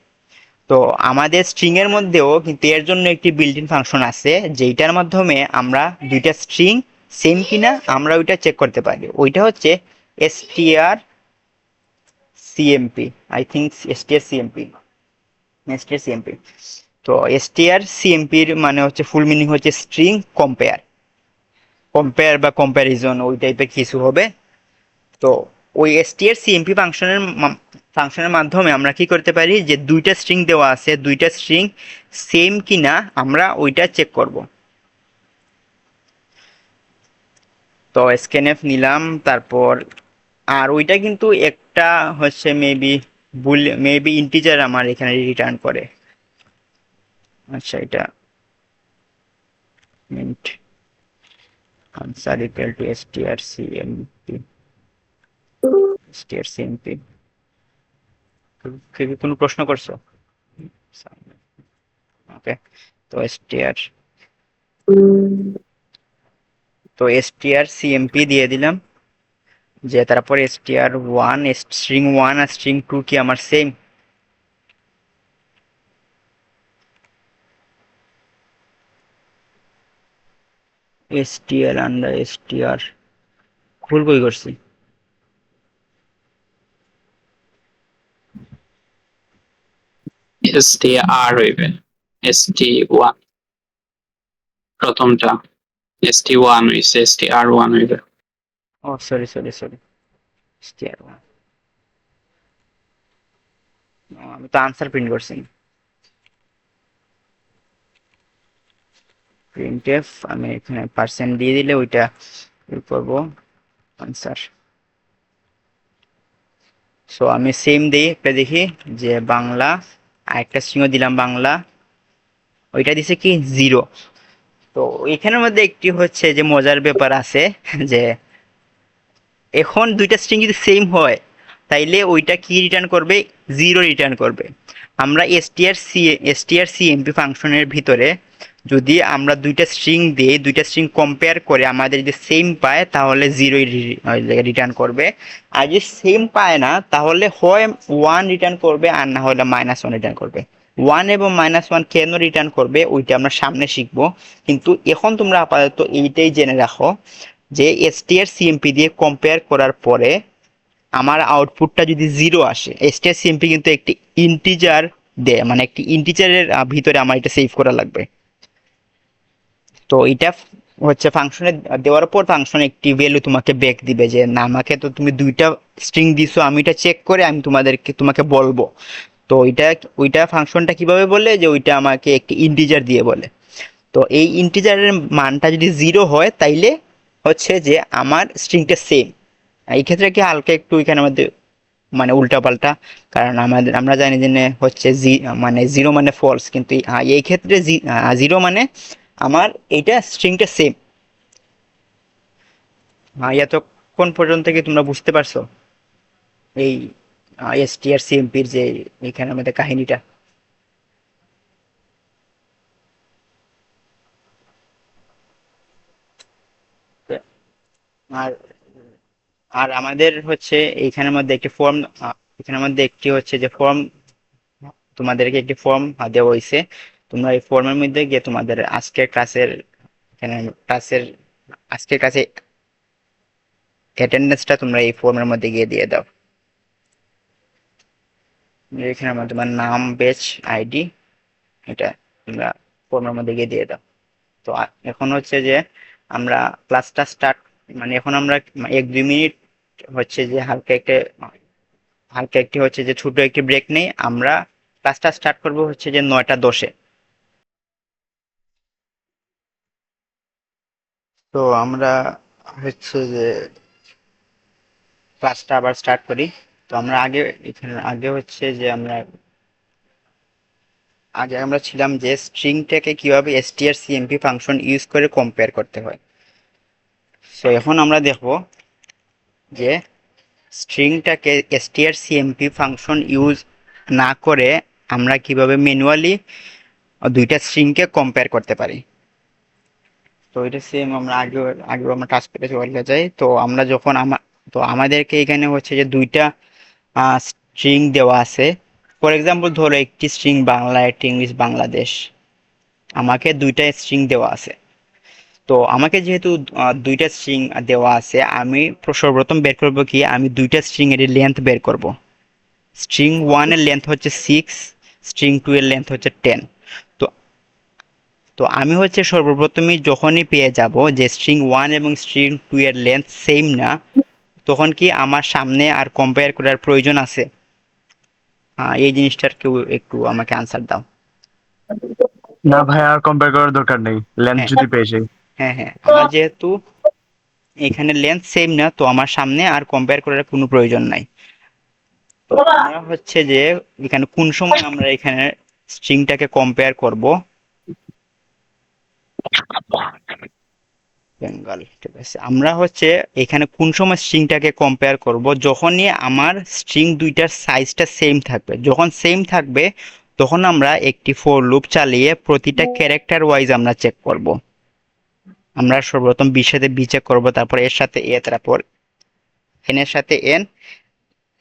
তো আমাদের স্ট্রিং এর মধ্যেও কিন্তু এর জন্য একটি বিল্ট ইন ফাংশন আছে, যেটার মাধ্যমে আমরা দুইটা স্ট্রিং সেম কিনা আমরা ওইটা চেক করতে পারি। ওইটা হচ্ছে strcmp, I think strcmp, strcmp। তো এসটিআর সিএমপির মানে হচ্ছে ফুল মিনিং হচ্ছে স্ট্রিং কম্পেয়ার, কম্পেয়ার বা কম্প্যারিজন ওই টাইপের কিছু হবে। তো ওই এসটিআর সিএমপি ফাংশনের মাধ্যমে আমরা কি করতে পারি, যে দুইটা স্ট্রিং দেওয়া আছে, দুইটা স্ট্রিং সেম কিনা আমরা ওইটা চেক করব। তো স্ক্যানএফ নিলাম, তারপর আর ওইটা কিন্তু একটা হচ্ছে মেবি ইন্টিজার আমার এখানে রিটার্ন করে। আচ্ছা, এটা mint answer equal to STR CMP. কেউ কি কোনো প্রশ্ন করছো? ওকে, তো এসটিআর সিএমপি দিয়ে দিলাম, যে তারপর str1 স্ট্রিং 1 আর স্ট্রিং 2 কি আমার সেম? str ভুল কই করছি? STR হইবে, ST1 প্রথমটা, ST1 হইছে, STR1 হইবে। ও সরি সরি সরি, str1। আমি তো আনসার প্রিন্ট করছি। প্রিন্টএফ আমি এখানে পার্সেন্ট দিয়ে দিলে ওইটা করবো আনসার। সো আমি সেম দিই, একটা দেখি যে বাংলা, আরেকটা স্ট্রিংও দিলাম বাংলা, ওইটা দিছে কি 0। তো এখানের মধ্যে একটি হচ্ছে যে মজার ব্যাপার আছে, যে এখন দুইটা স্ট্রিং যদি সেম হয় তাইলে ওইটা কি রিটার্ন করবে? 0 রিটার্ন করবে। আমরা এসটিআর সিএমপি ফাংশনের ভিতরে যদি আমরা দুইটা স্ট্রিং দিই, দুইটা স্ট্রিং কম্পেয়ার করে আমাদের যদি সেম পায় তাহলে 0 রিটার্ন করবে। আর যদি সেম পায় না তাহলে হয় 1 রিটার্ন করবে, আর না হলে -1 রিটার্ন করবে। 1 এবং -1 কেন রিটার্ন করবে ওইটা আমরা সামনে শিখবো, কিন্তু এখন তোমরা আপাতত এইটাই জেনে রাখো যে এসটিআর সিএমপি দিয়ে কম্পেয়ার করার পরে আমার আউটপুটটা যদি 0 আসে, এসটিআর সিএমপি কিন্তু একটি ইন্টিজার দেয়, মানে একটি ইন্টিজারের ভিতরে আমার এটা সেভ করা লাগবে। তো এটা হচ্ছে ফাংশনে দেওয়ার পর ফাংশন একটি ভ্যালু তোমাকে ব্যাক দিবে, যে না আমাকে তো তুমি দুইটা স্ট্রিং দিছো, আমি এটা চেক করে আমি তোমাকে বলবো। তো ওইটা ফাংশনটা কিভাবে বলে, যে ওইটা আমাকে একটি ইন্টিজার দিয়ে বলে। তো এই ইন্টিজারের মানটা যদি 0 হয় তাইলে হচ্ছে যে আমার স্ট্রিংটা সেম। এই ক্ষেত্রে কি হালকা একটু এখানে মধ্যে মানে উল্টাপাল্টা, কারণ আমরা জানি যে হচ্ছে মানে 0 মানে ফলস, কিন্তু এই ক্ষেত্রে 0 মানে আমার এইটা স্ট্রিংটা সেম। এতক্ষণ পর্যন্ত কি তোমরা বুঝতে পারছো এই এসটিআর সিএমপির যে এখানে আমাদের কাহিনীটা? আর আর আমাদের হচ্ছে এইখানের মধ্যে একটি ফর্ম, এখানের মধ্যে একটি হচ্ছে যে ফর্ম, তোমাদেরকে একটি ফর্ম দেওয়া হয়েছে। তোমরা এই ফর্মের মধ্যে গিয়ে তোমাদের এখানে ক্লাসের আজকের ক্লাসে অ্যাটেন্ডেন্সটা তোমরা এই ফর্মের মধ্যে গিয়ে দিয়ে দাও। এখানে আমার তোমার নাম, ব্যাচ, আইডি, এটা তোমরা ফর্মের মধ্যে গিয়ে দিয়ে দাও। তো এখন হচ্ছে যে আমরা ক্লাসটা স্টার্ট, মানে এখন আমরা 1-2 মিনিট হচ্ছে যে হালকা একটি হচ্ছে যে ছোট একটি ব্রেক নেই। আমরা ক্লাসটা স্টার্ট করব হচ্ছে যে 9টা 10-এ। তো আমরা হচ্ছে যে ক্লাসটা আবার স্টার্ট করি। তো আমরা আগে হচ্ছে যে আমরা ছিলাম যে স্ট্রিংটাকে কিভাবে এসটিআর সিএমপি ফাংশন ইউজ করে কম্পেয়ার করতে হয়। সো এখন আমরা দেখব যে স্ট্রিংটাকে এসটিআর সিএমপি ফাংশন ইউজ না করে আমরা কিভাবে ম্যানুয়ালি দুইটা স্ট্রিংকে কম্পেয়ার করতে পারি। তো এটা সেম আমরা আগেও আমরা টাচ করে চলে যাই। তো আমরা যখন তো আমাদেরকে এখানে হচ্ছে যে দুইটা স্ট্রিং দেওয়া আছে। ফর এক্সাম্পল ধরো একটি স্ট্রিং বাংলা, একটি ইংলিশ বাংলাদেশ, আমাকে দুইটা স্ট্রিং দেওয়া আছে। তো আমাকে যেহেতু দুইটা স্ট্রিং দেওয়া আছে, আমি সর্বপ্রথম বের করবো কি, আমি দুইটা স্ট্রিং এর লেন্থ বের করব। স্ট্রিং 1 এর লেন্থ হচ্ছে 6, স্ট্রিং 2 এর লেন্থ হচ্ছে 10। তো তো আমি হচ্ছে সর্বপ্রথমে যখনই পেয়ে যাব যে স্ট্রিং 1 এবং স্ট্রিং 2 এর লেন্থ সেম না, তখন কি আমার সামনে আর কম্পেয়ার করার প্রয়োজন আছে? এই জিনিসটার কেউ একটু আমাকে আনসার দাও। না ভাই, আর কম্পেয়ার করার দরকার নেই, লেন্থ হ্যাঁ, যদি পেয়ে যাই। হ্যাঁ, হ্যাঁ, আমার যেহেতু এখানে লেন্থ সেম না, তো আমার সামনে আর কম্পেয়ার করার কোনো প্রয়োজন নাই। তো আমরা হচ্ছে যে এখানে কোন সময় আমরা এখানে স্ট্রিংটাকে কম্পেয়ার করব? বেঙ্গল, ঠিক আছে। আমরা হচ্ছে এখানে কোন সময় স্ট্রিংটাকে কম্পেয়ার করব? যখনই আমার স্ট্রিং দুইটার সাইজটা সেম থাকবে। যখন সেম থাকবে তখন আমরা একটি ফর লুপ চালিয়ে প্রতিটা ক্যারেক্টার ওয়াইজ আমরা চেক করব। আমরা সর্বপ্রথম বি সাথে বি চেক করব, তারপর এর সাথে এ, তারপর এন এর সাথে এন,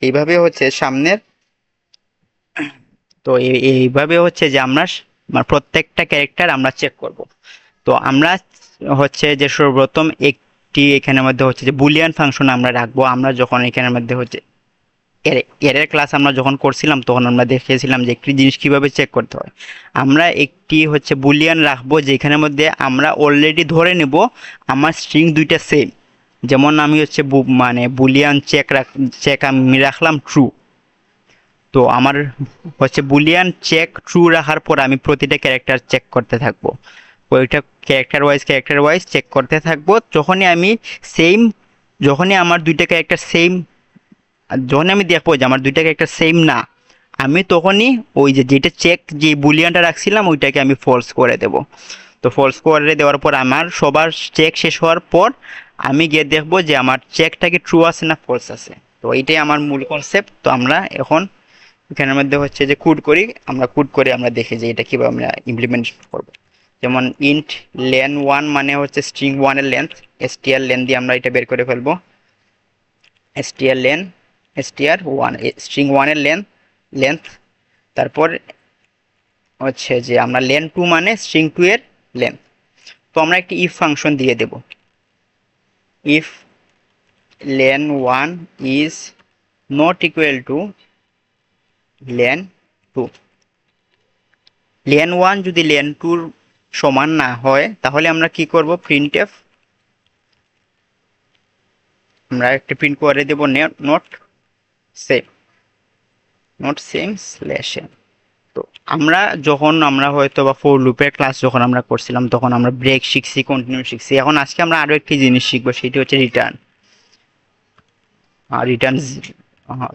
এইভাবে হচ্ছে সামনের। তো এইভাবে হচ্ছে যে আমরা প্রত্যেকটা ক্যারেক্টার আমরা চেক করব। তো আমরা হচ্ছে যে সর্বপ্রথম একটি এখানের মধ্যে হচ্ছে যে বুলিয়ান ফাংশন আমরা রাখবো। আমরা যখন এখানের মধ্যে হচ্ছে এর ক্লাস আমরা যখন করছিলাম তখন আমরা দেখিয়েছিলাম যে একটি জিনিস কিভাবে চেক করতে হয়। আমরা একটি হচ্ছে বুলিয়ান রাখবো যেখানের মধ্যে আমরা অলরেডি ধরে নেব আমার স্ট্রিং দুইটা সেম। যেমন আমি হচ্ছে মানে বুলিয়ান চেক আমি রাখলাম ট্রু। তো আমার হচ্ছে বুলিয়ান চেক ট্রু রাখার পর আমি প্রতিটা ক্যারেক্টার চেক করতে থাকবো। ওইটা ক্যারেক্টার ওয়াইজ চেক করতে থাকবো। যখনই আমার দুইটা ক্যারেক্টার সেম, যখনই আমি দেখবো যে আমার দুইটা ক্যারেক্টার সেম না, আমি তখনই ওই যে বুলিয়ানটা রাখছিলাম ওইটাকে আমি ফলস করে দেব। তো ফলস করে দেওয়ার পর আমার সবার চেক শেষ হওয়ার পর আমি গিয়ে দেখবো যে আমার চেকটা কি ট্রু আছে না ফলস আছে। তো এইটাই আমার মূল কনসেপ্ট। তো আমরা এখন এখানের মধ্যে হচ্ছে যে কোড করে আমরা দেখি যে এটা কিভাবে আমরা ইমপ্লিমেন্ট করব। যেমন ইন্ট লেন 1 মানে হচ্ছে স্ট্রিং 1 এর লেন্থ, str লেন দিয়ে আমরা এটা বের করে ফেলবো। str1 স্ট্রিং 1 এর লেন্থ। তারপর হচ্ছে যে আমরা লেন 2 মানে স্ট্রিং 2 এর লেন্থ। তো আমরা একটি ইফ ফাংশন দিয়ে দেব। If len 1 is not equal to len 2, len 1 যদি লেন 2 সমান না হয় তাহলে আমরা কি করব? প্রিন্টএফ আমরা একটা প্রিন্ট করে দেব নট সেম স্ল্যাশ এন। তো আমরা হয়তো বা ফর লুপের ক্লাস যখন আমরা করছিলাম তখন আমরা ব্রেক শিখছি, কন্টিনিউ শিখছি। এখন আজকে আমরা আরো একটি জিনিস শিখবো, সেটি হচ্ছে রিটার্ন।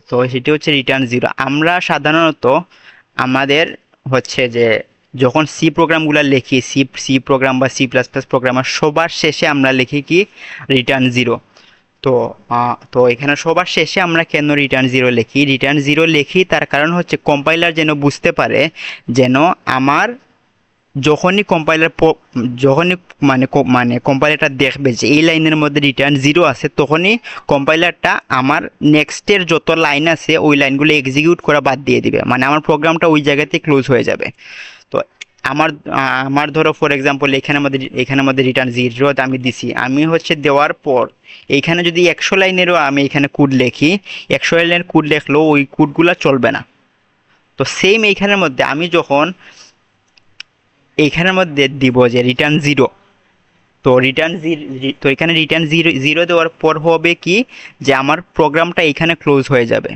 তো সেটি হচ্ছে রিটার্ন 0। আমরা সাধারণত আমাদের হচ্ছে যে যখন সি প্রোগ্রামগুলো লিখি, সি প্রোগ্রাম বা C++ প্রোগ্রামার, সবার শেষে আমরা লিখি কি? রিটার্ন 0। তো তো এখানে সবার শেষে আমরা কেন রিটার্ন 0 লিখি? রিটার্ন 0 লিখি তার কারণ হচ্ছে কম্পাইলার যেন বুঝতে পারে, যেন আমার যখনই মানে কম্পাইলারটা দেখবে যে এই লাইনের মধ্যে রিটার্ন 0 আছে, তখনই কম্পাইলারটা আমার নেক্সটের যত লাইন আছে ওই লাইনগুলো এক্সিকিউট করা বাদ দিয়ে দিবে, মানে আমার প্রোগ্রামটা ওই জায়গাতে ক্লোজ হয়ে যাবে। তো আমার ধরো ফর এক্সাম্পল এখানের মধ্যে রিটার্ন 0 আমি দিছি, আমি হচ্ছে দেওয়ার পর এইখানে যদি 100 লাইনেরও আমি এখানে কোড লিখি, 100 লাইনের কোড লিখলেও ওই কোডগুলো চলবে না। তো সেম এইখানের মধ্যে আমি যখন এইখানের মধ্যে দিব যে রিটার্ন 0, তো এখানে রিটার্ন 0 দেওয়ার পর হবে কি যে আমার প্রোগ্রামটা এখানে ক্লোজ হয়ে যাবে।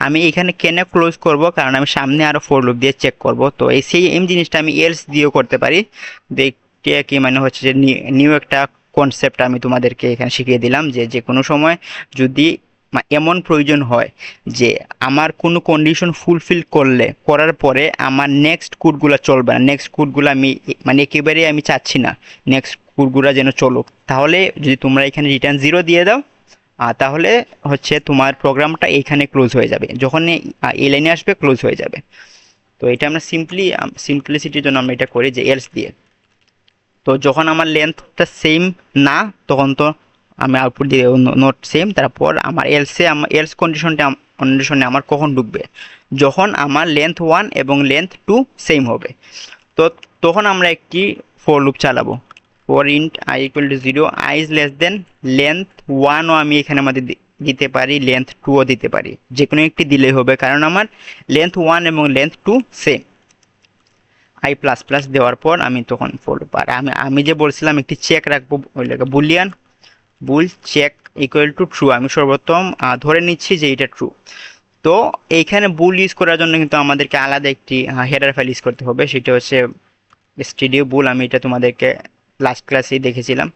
আমি এখানে কেন ক্লোজ করব? কারণ আমি সামনে আরো ফর লুপ দিয়ে চেক করব। তো এই সেম জিনিসটা আমি এলস দিয়েও করতে পারি। দেখতে কি মানে হচ্ছে যে নিউ একটা কনসেপ্ট আমি তোমাদেরকে এখানে শিখিয়ে দিলাম যে কোনো সময় যদি এমন প্রয়োজন হয় যে আমার কোনো কন্ডিশন ফুলফিল করার পরে আমার নেক্সট কোডগুলো চলবে না, নেক্সট কোডগুলো আমি মানে একেবারেই আমি চাচ্ছি না নেক্সট কোডগুলো যেন চলুক, তাহলে যদি তোমরা এখানে রিটার্ন 0 দিয়ে দাও, তাহলে হচ্ছে তোমার প্রোগ্রামটা এইখানে ক্লোজ হয়ে যাবে, যখন এই লাইনে আসবে ক্লোজ হয়ে যাবে। তো এটা আমরা সিম্পলিসিটির জন্য আমরা এটা করি যে এলস দিয়ে। তো যখন আমার লেন্থটা সেম না, তখন তো আমি আউটপুট দিয়ে নট সেম। তারপর আমার এলস কন্ডিশনে আমার কখন ঢুকবে? যখন আমার লেন্থ 1 এবং লেন্থ 2 সেম হবে। তো তখন আমরা একটি ফর লুপ চালাবো। For int i equal to 0, i is less than length 1ও আমি এখানে মধ্যে দিতে পারি, লেন্থ 2ও দিতে পারি, যে কোনো একটি দিলেই হবে কারণ আমার লেন্থ 1 এবং length 2 same. I plus plus দেওয়ার পর আমি তখন ফলো আর আমি যে বলছিলাম একটি চেক রাখবো ওই লাগে boolean bool check equal to true, আমি সর্বপ্রথম ধরে নিচ্ছি যে এটা ট্রু। তো এইখানে বুল ইউজ করার জন্য কিন্তু আমাদেরকে আলাদা একটি হেডার ফাইল ইউজ করতে হবে, সেটা হচ্ছে স্টেডিও বুল। আমি এটা তোমাদেরকে লাস্ট ক্লাসেই দেখেছিলাম,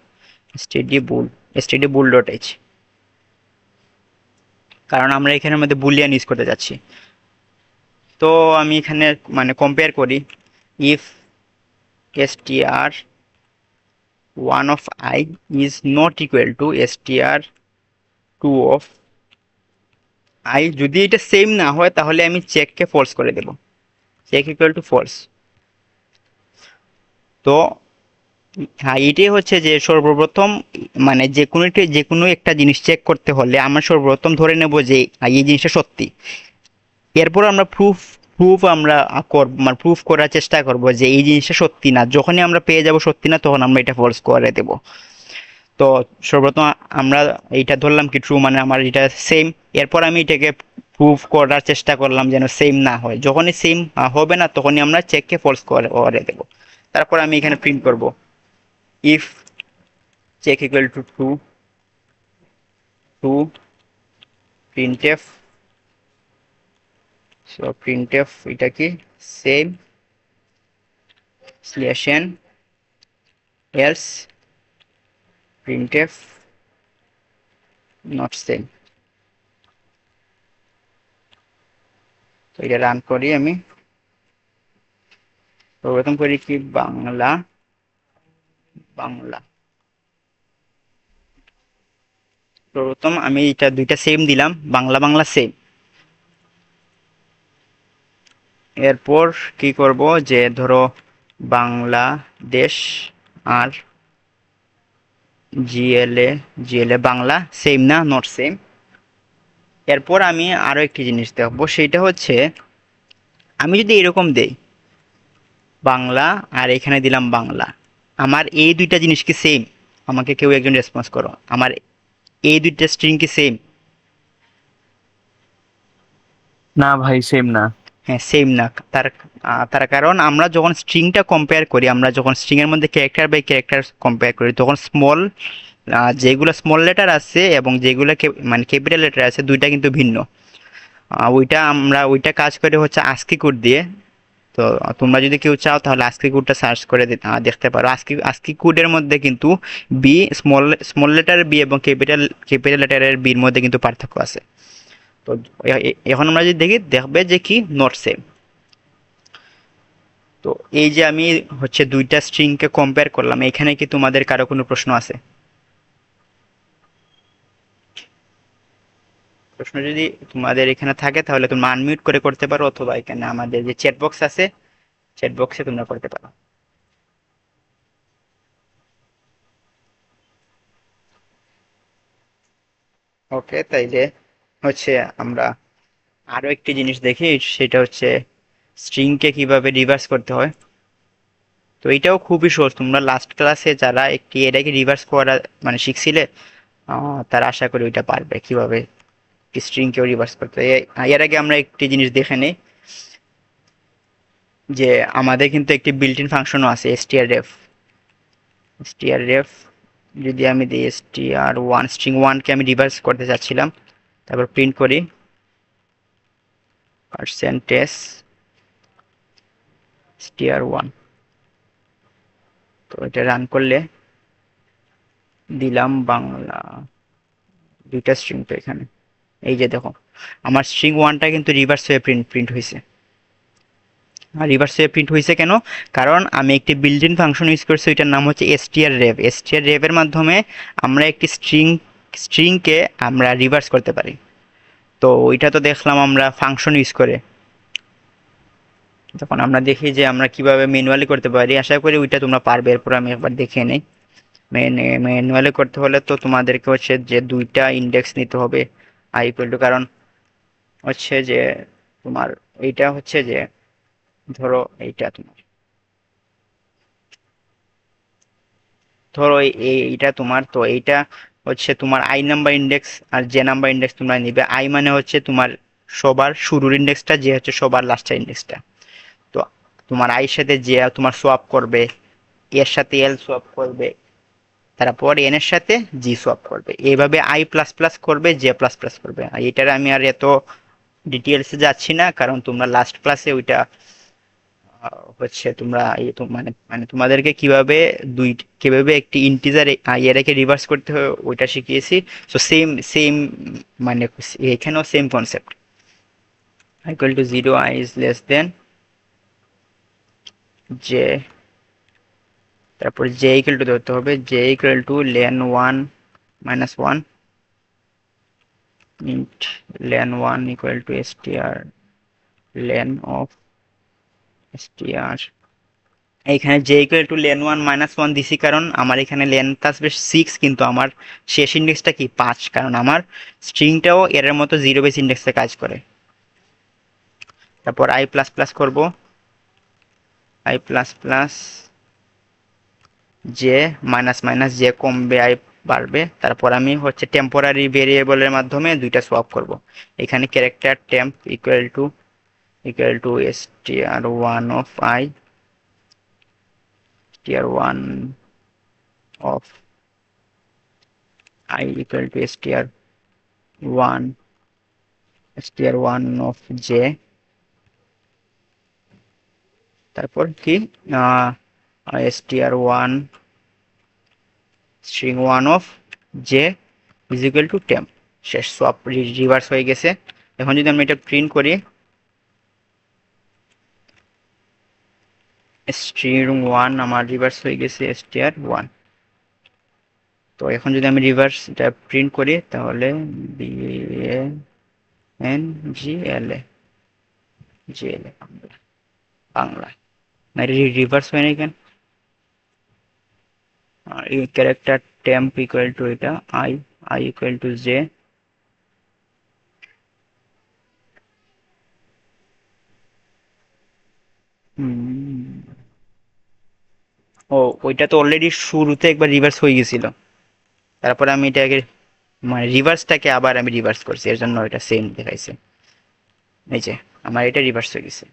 স্টেডিও বুল ডট এইচ, কারণ আমরা এখানের মধ্যে বুলিয়ান ইউজ করতে যাচ্ছি। তো আমি এখানে মানে কম্পেয়ার করি, if str one of I is not equal to str two of I, যদি এটা সেম না হয় তাহলে আমি চেককে ফলস করে দেব, চেক ইকুয়াল টু ফলস। তো হ্যাঁ, এটাই হচ্ছে যে সর্বপ্রথম মানে যে কোনো একটা জিনিস চেক করতে হলে আমরা সর্বপ্রথম ধরে নেব যে এই জিনিসটা সত্যি। এরপর আমরা প্রুফ আমরা করব, মানে প্রুফ করার চেষ্টা করব যে এই জিনিসটা সত্যি না। যখনই আমরা পেয়ে যাব সত্যি না, তখন আমরা এটা ফলস করে দেব। তো সর্বপ্রথম আমরা এইটা ধরলাম কি ট্রু, মানে আমার এটা সেম। এরপর আমি এটাকে প্রুফ করার চেষ্টা করলাম যেন সেম না হয়, যখনই সেম হবে না তখনই আমরা চেককে ফলস করে দেব। তারপর আমি এখানে প্রিন্ট করব if check equal to true true printf. So printf এটা কি same slash N else printf not same. তো এটা রান করি আমি, প্রথম করি কি বাংলা বাংলা। প্রথম আমি এটা দুইটা সেম দিলাম, বাংলা বাংলা সেম। এরপর কি করব যে ধরো বাংলাদেশ আর জিএলএ বাংলা সেম না, নট সেম। এরপর আমি আরো একটি জিনিস দেখবো, সেটা হচ্ছে আমি যদি এরকম দেই বাংলা আর এখানে দিলাম বাংলা, আমার এই দুইটা জিনিস কি সেম? আমাকে কেউ একজন রেসপন্স করো, আমার এই দুইটা স্ট্রিং কি সেম? না ভাই, সেম না। হ্যাঁ সেম না। তার কারণ আমরা যখন স্ট্রিংটা কম্পেয়ার করি, আমরা যখন স্ট্রিং এর মধ্যে ক্যারেক্টার বাই ক্যারেক্টার কম্পেয়ার করি, তখন যেগুলো স্মল লেটার আছে এবং যেগুলো মানে ক্যাপিটাল লেটার আছে, দুইটা কিন্তু ভিন্ন। ওইটা কাজ করে হচ্ছে আস্কি কোড দিয়ে। তো তোমরা যদি কেউ চাও তাহলে আস্কি কোডটা সার্চ করে দেখতে পারো। আস্কি কোডের মধ্যে কিন্তু বি স্মল লেটার বি এবং ক্যাপিটাল লেটারের বির মধ্যে কিন্তু পার্থক্য আছে। তো এখন আমরা যদি দেখবে যে কি নট সেম। তো এই যে আমি হচ্ছে দুইটা স্ট্রিংকে কম্পেয়ার করলাম, এখানে কি তোমাদের কারো কোনো প্রশ্ন আছে? প্রশ্ন যদি তোমাদের এখানে থাকে তাহলে তোমরা আনমিউট করে করতে পারো, অথবা এখানে আমাদের যে চ্যাট বক্স আছে চ্যাট বক্সে তোমরা করতে পারো। ওকে, তাইলে হচ্ছে আমরা আরো একটি জিনিস দেখি, সেটা হচ্ছে স্ট্রিংকে কিভাবে রিভার্স করতে হয়। তো এটাও খুবই সহজ, তোমরা লাস্ট ক্লাসে যারা এটাকে রিভার্স করা মানে শিখছিলে, তারা আশা করি ওইটা পারবে কিভাবে স্ট্রিং কেও রিভার্স করতে হয়। এর আগে আমরা একটি জিনিস দেখে নেই, যে আমাদের কিন্তু একটি বিল্ট ইন ফাংশনও আছে strref। যদি আমি দিই str1 স্ট্রিং 1 কে আমি রিভার্স করতে চাচ্ছিলাম, তারপর প্রিন্ট করি পার্সেন্টেজ str1। তো এটা রান করলে দিলাম বাংলা, দুইটা স্ট্রিং তো এখানে, এই যে দেখো আমার স্ট্রিং 1টা কিন্তু রিভার্স হয়ে প্রিন্ট হয়েছে। আর রিভার্স হয়ে প্রিন্ট হয়েছে কেন? কারণ আমি একটি বিল্ট ইন ফাংশন ইউজ করছি, ওইটার নাম হচ্ছে strrev এর মাধ্যমে আমরা একটি স্ট্রিংকে আমরা রিভার্স করতে পারি। তো ওইটা তো দেখলাম আমরা ফাংশন ইউজ করে, তখন আমরা দেখি যে আমরা কিভাবে ম্যানুয়ালি করতে পারি। আশা করি ওইটা তোমরা পারবে। এরপর আমি একবার দেখে নেই। ম্যানুয়ালি করতে হলে তো তোমাদেরকে হচ্ছে যে দুইটা ইন্ডেক্স নিতে হবে আই ইকুয়াল টু, কারণ হচ্ছে যে তোমার এইটা হচ্ছে যে ধরো এইটা তোমার, ধরো এইটা তোমার, তো এইটা হচ্ছে তোমার আই নাম্বার ইন্ডেক্স আর জে নাম্বার ইন্ডেক্স তোমরা নিবে। আই মানে হচ্ছে তোমার সবার শুরুর ইন্ডেক্সটা, যে হচ্ছে সবার লাস্টের ইন্ডেক্সটা। তো তোমার আইয়ের সাথে জে তোমার সোয়াপ করবে, এর সাথে এল সোয়াপ করবে, তারপর এন এর সাথে জি সোয়াপ করবে, এইভাবে আই প্লাস প্লাস করবে, জে প্লাস প্লাস করবে। আর এটার আমি আর এত ডিটেলসে যাচ্ছি না, কারণ তোমরা লাস্ট ক্লাসে ওইটা হচ্ছে তোমরা মানে মানে তোমাদেরকে কিভাবে কিভাবে একটি ইন্টিজার এটাকে রিভার্স করতে হয় ওইটা শিখিয়েছি। সো সেম সেম মানে এখানেও same concept, equal to 0, I is less then J, তারপর জে ইকুয়াল টু ধরতে হবে, J equal to lane 1 minus 1 int lane 1 equal to str lane of str। এখানে J equal to lane 1 minus 1 দিছি, কারণ আমার এখানে লেন্থ আসবে 6, কিন্তু আমার শেষ ইন্ডেক্সটা কি 5, কারণ আমার স্ট্রিংটাও এর মতো 0 বেস ইন্ডেক্সে কাজ করে। তারপর আই প্লাস প্লাস করবো, I plus plus J minus minus J কমবে, আই বাড়বে। তারপর আমি হচ্ছে টেম্পোরারি ভেরিয়েবলের মাধ্যমে দুইটা সোয়াপ করব। এখানে character temp equal to str1 of I, str1 of I equal to str1 of J. তারপর কি str1 string 1 of J is equal to temp. শেষ, সোয়াপ রিভার্স হয়ে গেছে। এখন যদি আমি এটা প্রিন্ট করি, str1 আমার রিভার্স হয়ে গেছে str1। তো এখন যদি আমি রিভার্স এটা প্রিন্ট করি, তাহলে BANGLA বাংলা না, রিভার্স হয় না কেন? ক্যারেক্টার টেম্প ইকুয়াল টু এটা আই ইকুয়াল টু জে, ও ওইটা তো অলরেডি শুরুতে একবার রিভার্স হয়ে গেছিল, তারপরে আমি এটাকে মানে রিভার্সটাকে আবার আমি রিভার্স করছি, এর জন্য এটা সেম দেখাইছে। এই যে আমার এটা রিভার্স হয়ে গেছে।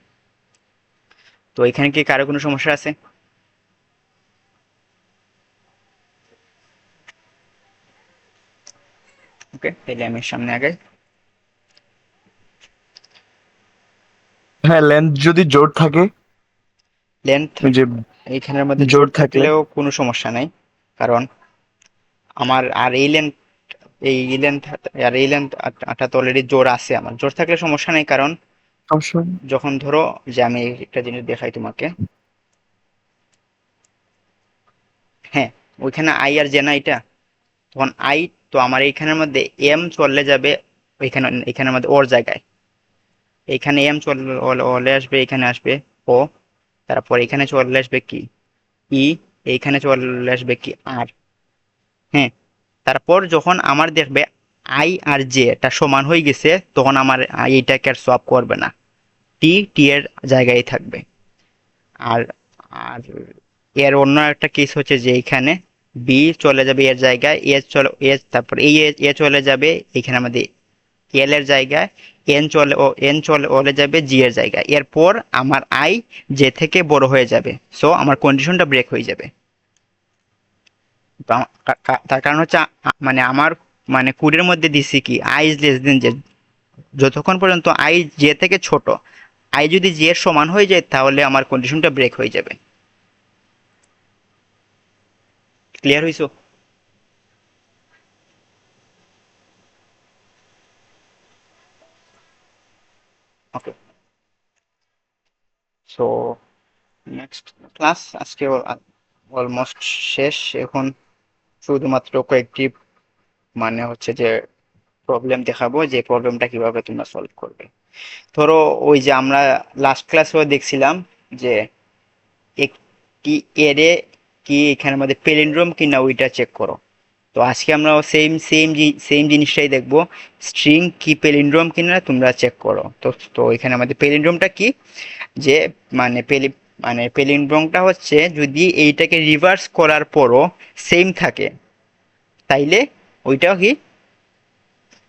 তো এখানে কি কারো কোনো সমস্যা আছে? ওকে, তাহলে আমি সামনে আগে হ্যাঁ, লেন্থ যদি জোর থাকে, লেন্থ ওই যে এইখানের মধ্যে জোর জোর থাকলে থাকলেও কোনো সমস্যা নাই, কারণ আমার আর এই লেন্থ আটা তো অলরেডি জোর আছে। আমার জোর থাকলে সমস্যা নেই, কারণ সমস্যা নেই। যখন ধরো যে আমি একটা জিনিস দেখাই তোমাকে, হ্যাঁ ওইখানে আই আর জে না এটা, তখন আই তো আমার এইখানের মধ্যে এম চলে যাবে এখানের মধ্যে ওর জায়গায়, এইখানে এম চলে আসবে, এখানে আসবে ও, তারপর এখানে চলে আসবে কি ই, এইখানে চলে আসবে কি আর। হ্যাঁ, তারপর যখন আমার দেখবে আই আর জে এটা সমান হয়ে গেছে, তখন আমার এইটাকে আর সোয়াপ করবে না, টি এর জায়গায় থাকবে। আর আর এর অন্য একটা কেস হচ্ছে যে এখানে বি চলে যাবে এর জায়গায়, তারপর এই এ চলে যাবে এখানে আমাদের এল এর জায়গায়, এন চলে যাবে জি এর জায়গায়। এরপর আমার আই জে থেকে বড় হয়ে যাবে, সো আমার কন্ডিশনটা ব্রেক হয়ে যাবে। তার কারণ হচ্ছে মানে আমার মানে কোডের মধ্যে দিছি কি I is less then J, যতক্ষণ পর্যন্ত আই জে থেকে ছোট, আই যদি জে এর সমান হয়ে যায় তাহলে আমার কন্ডিশনটা ব্রেক হয়ে যাবে। ক্লিয়ার হইছো? ওকে, সো নেক্সট ক্লাস আজকে অলমোস্ট শেষ। এখন শুধুমাত্র কয়েকটি মানে হচ্ছে যে প্রবলেম দেখাবো, যে প্রবলেমটা কিভাবে তোমরা সলভ করবে। ধরো ওই যে আমরা লাস্ট ক্লাসেও দেখছিলাম যে একটি এরে কি এখানের মধ্যে পেলিন্ড্রোম কিনা ওইটা চেক করো। তো আজকে আমরা সেম জিনিসটাই দেখবো, স্ট্রিং কি পেলিন্ড্রোম কিনা তোমরা চেক করো। তো তো এখানে আমাদের পেলিন্ড্রোমটা কি, যে মানে পেলিন্ড্রোমটা হচ্ছে যদি এইটাকে রিভার্স করার পরও সেম থাকে, তাইলে ওইটাও কি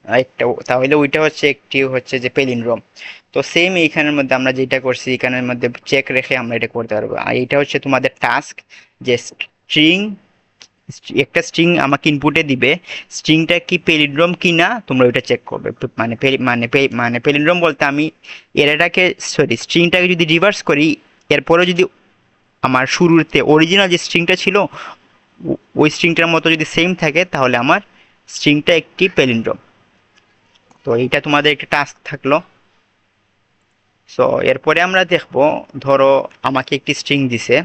একটা, তাহলে ওইটা হচ্ছে একটি হচ্ছে যে পেলিন্ড্রোম। তো সেম এইখানের মধ্যে আমরা যেটা করছি এখানের মধ্যে চেক রেখে আমরা এটা করতে পারবো। আর এটা হচ্ছে তোমাদের টাস্ক, যে স্ট্রিং, একটা স্ট্রিং আমাকে ইনপুটে দিবে, স্ট্রিংটা কি পেলিন্ড্রোম কি না তোমরা ওইটা চেক করবে। মানে পেলিন্ড্রোম বলতে আমি এটাকে, সরি, স্ট্রিংটাকে যদি রিভার্স করি, এরপরে যদি আমার শুরুতে অরিজিনাল যে স্ট্রিংটা ছিল ওই স্ট্রিংটার মতো যদি সেম থাকে তাহলে আমার স্ট্রিংটা একটি পেলিন্ড্রোম। তো এইটা তোমাদের একটা টাস্ক থাকলো। সো এরপরে আমরা দেখবো, ধরো আমাকে একটি স্ট্রিং দিছে,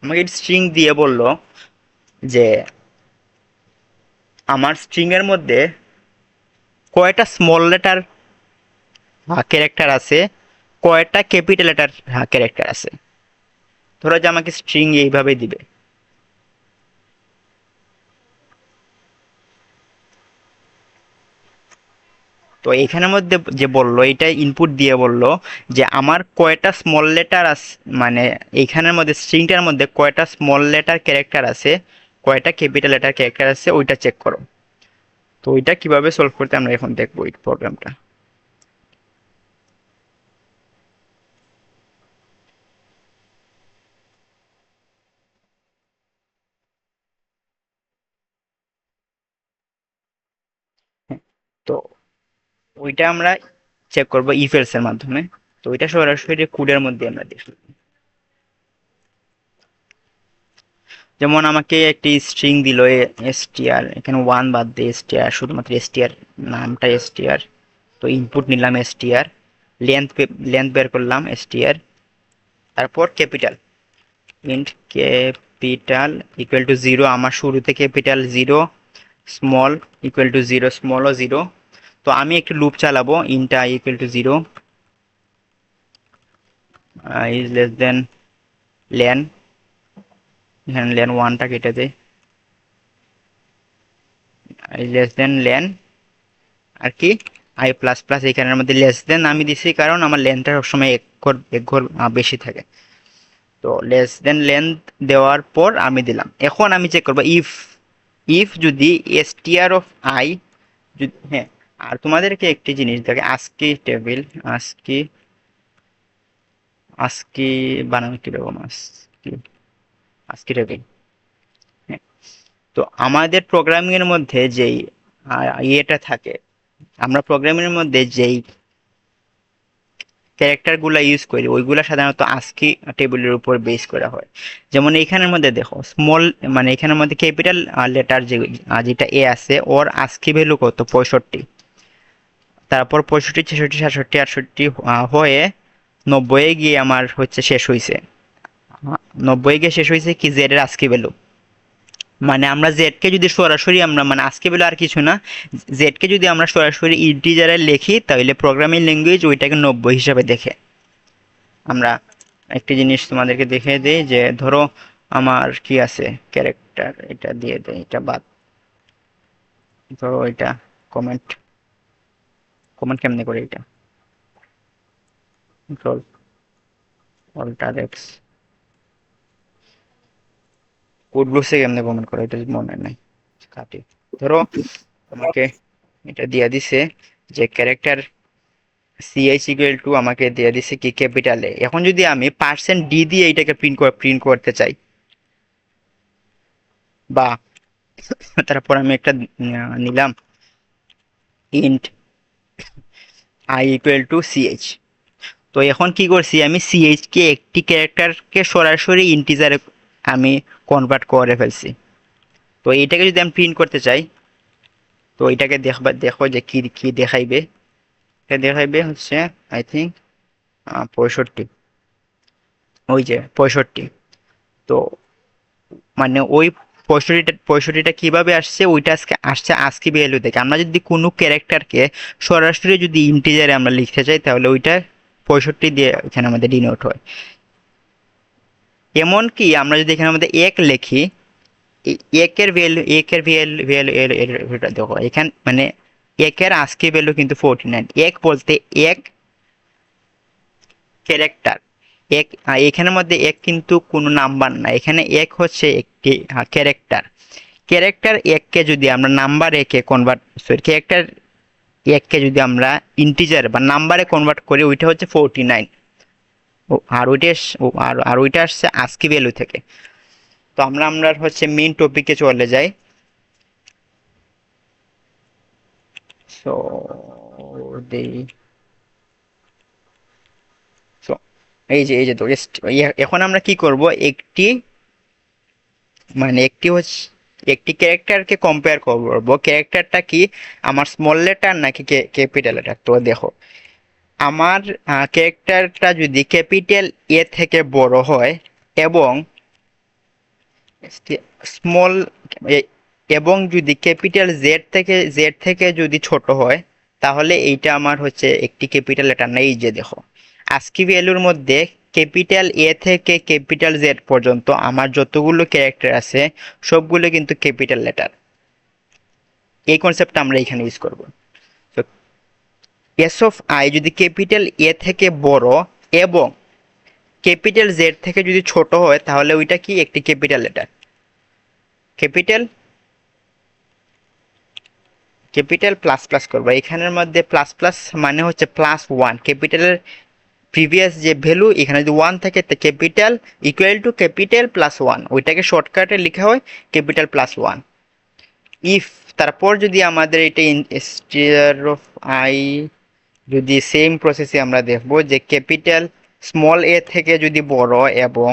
আমাকে একটি স্ট্রিং দিয়ে বলল যে আমার স্ট্রিং এর মধ্যে কয়টা স্মল লেটার ক্যারেক্টার আছে, কয়টা ক্যাপিটাল লেটার ক্যারেক্টার আছে। ধরো যে আমাকে স্ট্রিং এইভাবে দিবে, তো এইখানের মধ্যে যে বললো এটা ইনপুট দিয়ে বললো যে আমার কয়টা স্মল লেটার আছে, মানে এইখানের মধ্যে স্ট্রিংটার মধ্যে কয়টা স্মল লেটার ক্যারেক্টার আছে, কয়টা ক্যাপিটাল লেটার ক্যারেক্টার আছে ওইটা চেক করো। তো ওইটা কিভাবে সলভ করতে আমরা এখন দেখবো এই প্রবলেমটা। তো ওইটা আমরা চেক করবো ইফ এলস এর মাধ্যমে। তো ওইটা সরাসরি কোডের মধ্যে আমরা দেখি। যেমন আমাকে একটি স্ট্রিং দিল এসটিআর, এখানে ওয়ান বাদ দিয়ে এসটিআর, শুধুমাত্র এসটিআর, নামটা এসটিআর। তো ইনপুট নিলাম এসটিআর, লেন্থ লেন্থ বের করলাম এসটিআর, তারপর capital, int capital equal to 0, আমার শুরুতে ক্যাপিটাল 0, স্মল ইকুয়াল টু 0, স্মলও 0। তো আমি একটু লুপ চালাবো, int I equal to 0 is less then lane, এখানে লেন ওয়ানটা কেটে দেয়, ইজ লেস দেন লেন আর কি আই প্লাস প্লাস, এখানের মধ্যে লেস দেন আমি দিছি কারণ আমার লেন্থটা সবসময় এক ঘর বেশি থাকে। তো লেস দেন লেন্থ দেওয়ার পর আমি দিলাম। এখন আমি চেক করবো ইফ, যদি এসটিআর অফ আই, হ্যাঁ, আর তোমাদেরকে একটি জিনিস দেখে, আস্কি টেবিল, আস্কি আস্কি বানানো কিরকম, আস্কি আস্কি টেবিল। হ্যাঁ, তো আমাদের প্রোগ্রামিং এর মধ্যে যেই ইয়েটা থাকে, আমরা প্রোগ্রামিং এর মধ্যে যেই ক্যারেক্টার গুলা ইউজ করি ওইগুলা সাধারণত আস্কি টেবিলের উপর বেস করা হয়। যেমন এইখানের মধ্যে দেখো স্মল, মানে এখানের মধ্যে ক্যাপিটাল লেটার যেটা এ আছে ওর আস্কি ভ্যালু কত, 65। তারপর 65, 66, 67, 68 হয়ে 90 গিয়ে আমার হচ্ছে শেষ হয়েছে, 90 গিয়ে শেষ হয়েছে কি জেড এর আস্কি ভ্যালু। মানে আমরা জেড কে যদি সরাসরি আমরা, মানে আজকে বলে আর কিছু না, জেড কে যদি আমরা সরাসরি ইন্টিজারে লিখি তাহলে প্রোগ্রামিং ল্যাঙ্গুয়েজ ওইটাকে 90 হিসাবে দেখে। আমরা একটি জিনিস তোমাদেরকে দেখে দেই, যে ধরো আমার কি আছে ক্যারেক্টার, এটা দিয়ে দেয়, এটা বাদ, ধরো এটা কমেন্ট, কমেন্ট কেমনে করে, এটা কন্ট্রোল অল্টার এক্স, কোড ব্লকসে কেমনে কমেন্ট করে এটা মনে নাই, কাটি। ধরো তোমাকে এটা দিয়ে দিছে যে ক্যারেক্টার সিএইচ ইকুয়াল টু, আমাকে দিয়ে দিছে কি ক্যাপিটালে। এখন যদি আমি %d দিয়ে এটাকে প্রিন্ট করতে চাই, বা তারপর আমি একটা নিলাম int I equal to CH. তো এখন কি করছি, আমি সিএইচ কে একটি ক্যারেক্টারকে সরাসরি ইন্টিজারে আমি কনভার্ট করে ফেলছি। তো এইটাকে যদি আমি প্রিন্ট করতে চাই, তো এটাকে দেখো যে কি কি দেখাইবে। এটা দেখাইবে হচ্ছে আই থিঙ্ক 65, ওই যে 65। তো মানে ওই 65টা কিভাবে আসছে, ওইটা আজকে আসছে আস্কি ভ্যালু থেকে। আমরা যদি কোনো ক্যারেক্টারকে সরাসরি যদি ইন্টিজারে আমরা লিখতে চাই তাহলে ওইটা 65 দিয়ে এখানে আমাদের ডিনোট হয়। এমনকি আমরা যদি এখানে আমাদের এক লিখি, একের ভ্যালু, ভ্যালুটা দেখো এখানে, মানে একের আস্কি ভ্যালু কিন্তু 49। এক বলতে এক ক্যারেক্টার, এক, এখানের মধ্যে এক কিন্তু কোনো নাম্বার না, এখানে এক হচ্ছে একটি ক্যারেক্টার। ক্যারেক্টার এককে যদি আমরা নাম্বার একে কনভার্ট, সরি ক্যারেক্টার এককে যদি আমরা ইন্টিজার বা নাম্বারে কনভার্ট করি, ওইটা হচ্ছে 49। আর ওইটা আসছে আস্কি ভ্যালু থেকে। তো আমরা হচ্ছে মেইন টপিকে চলে যাই। সো দেই সো এই যে তো এখন আমরা কি করব, একটি ক্যারেক্টারকে কম্পেয়ার করব। ক্যারেক্টারটা কি আমার স্মল লেটার নাকি ক্যাপিটাল লেটার। তো দেখো, আমার ক্যারেক্টারটা যদি ক্যাপিটাল এ থেকে বড় হয় এবং স্মল এবং যদি ক্যাপিটাল জেড থেকে যদি ছোট হয়, তাহলে এইটা আমার হচ্ছে একটি ক্যাপিটাল লেটার না। এই যে দেখো, আস্কি ভ্যালুর মধ্যে ক্যাপিটাল এ থেকে ক্যাপিটাল জেড পর্যন্ত আমার যতগুলো ক্যারেক্টার আছে সবগুলো কিন্তু ক্যাপিটাল লেটার। এই কনসেপ্টটা আমরা এখানে ইউজ করব। তো এস অফ আই যদি ক্যাপিটাল এ থেকে বড় এবং ক্যাপিটাল জেড থেকে যদি ছোট হয়, তাহলে ওইটা কি একটি capital letter. Capital plus plus করবো। এখানের মধ্যে প্লাস প্লাস মানে হচ্ছে +1। ক্যাপিটালের প্রিভিয়াস যে ভ্যালু, এখানে যদি 1 থাকে ক্যাপিটাল ইকুয়াল টু ক্যাপিটাল +1, ওইটাকে শর্টকাটে লেখা হয় ক্যাপিটাল +1। ইফ তারপর যদি আমাদের এটা স্টার অফ আই যদি সেম প্রসেসে আমরা দেখব যে ক্যাপিটাল স্মল এ থেকে যদি বড় এবং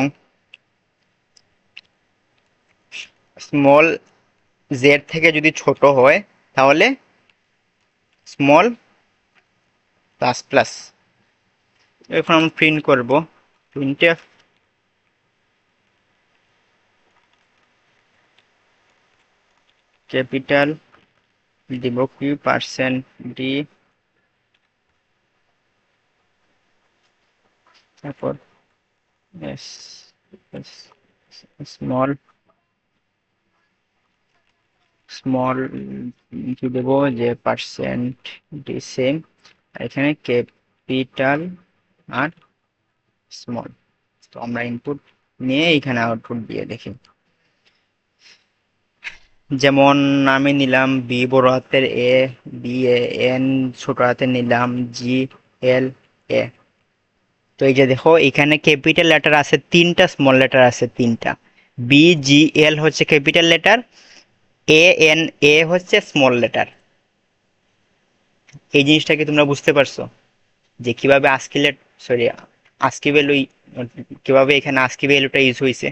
স্মল জেড থেকে যদি ছোট হয়, তাহলে স্মল প্লাস প্লাস। এখন আমরা প্রিন্ট করব, প্রিন্টএফ ক্যাপিটাল দিব কি %d, তারপর স্মল কি দেবো যে %d সেম, এখানে ক্যাপিটাল আর স্মল। তো আমরা ইনপুট নিয়ে এখানে আউটপুট দিয়ে দেখি। যেমন আমি নিলাম বি বড় হাতের এ, বি এ এন ছোট হাতের নিলাম জি এল এ। তো এই যে দেখো, এখানে ক্যাপিটাল লেটার আছে 3টা, স্মল লেটার আছে 3টা। বি জি এল হচ্ছে capital letter, A N A হচ্ছে স্মল লেটার। এই জিনিসটা কি তোমরা বুঝতে পারছো যে কিভাবে আস্কি ভ্যালু, কিভাবে এখানে আস্কি ভ্যালুটা ইউজ হয়েছে।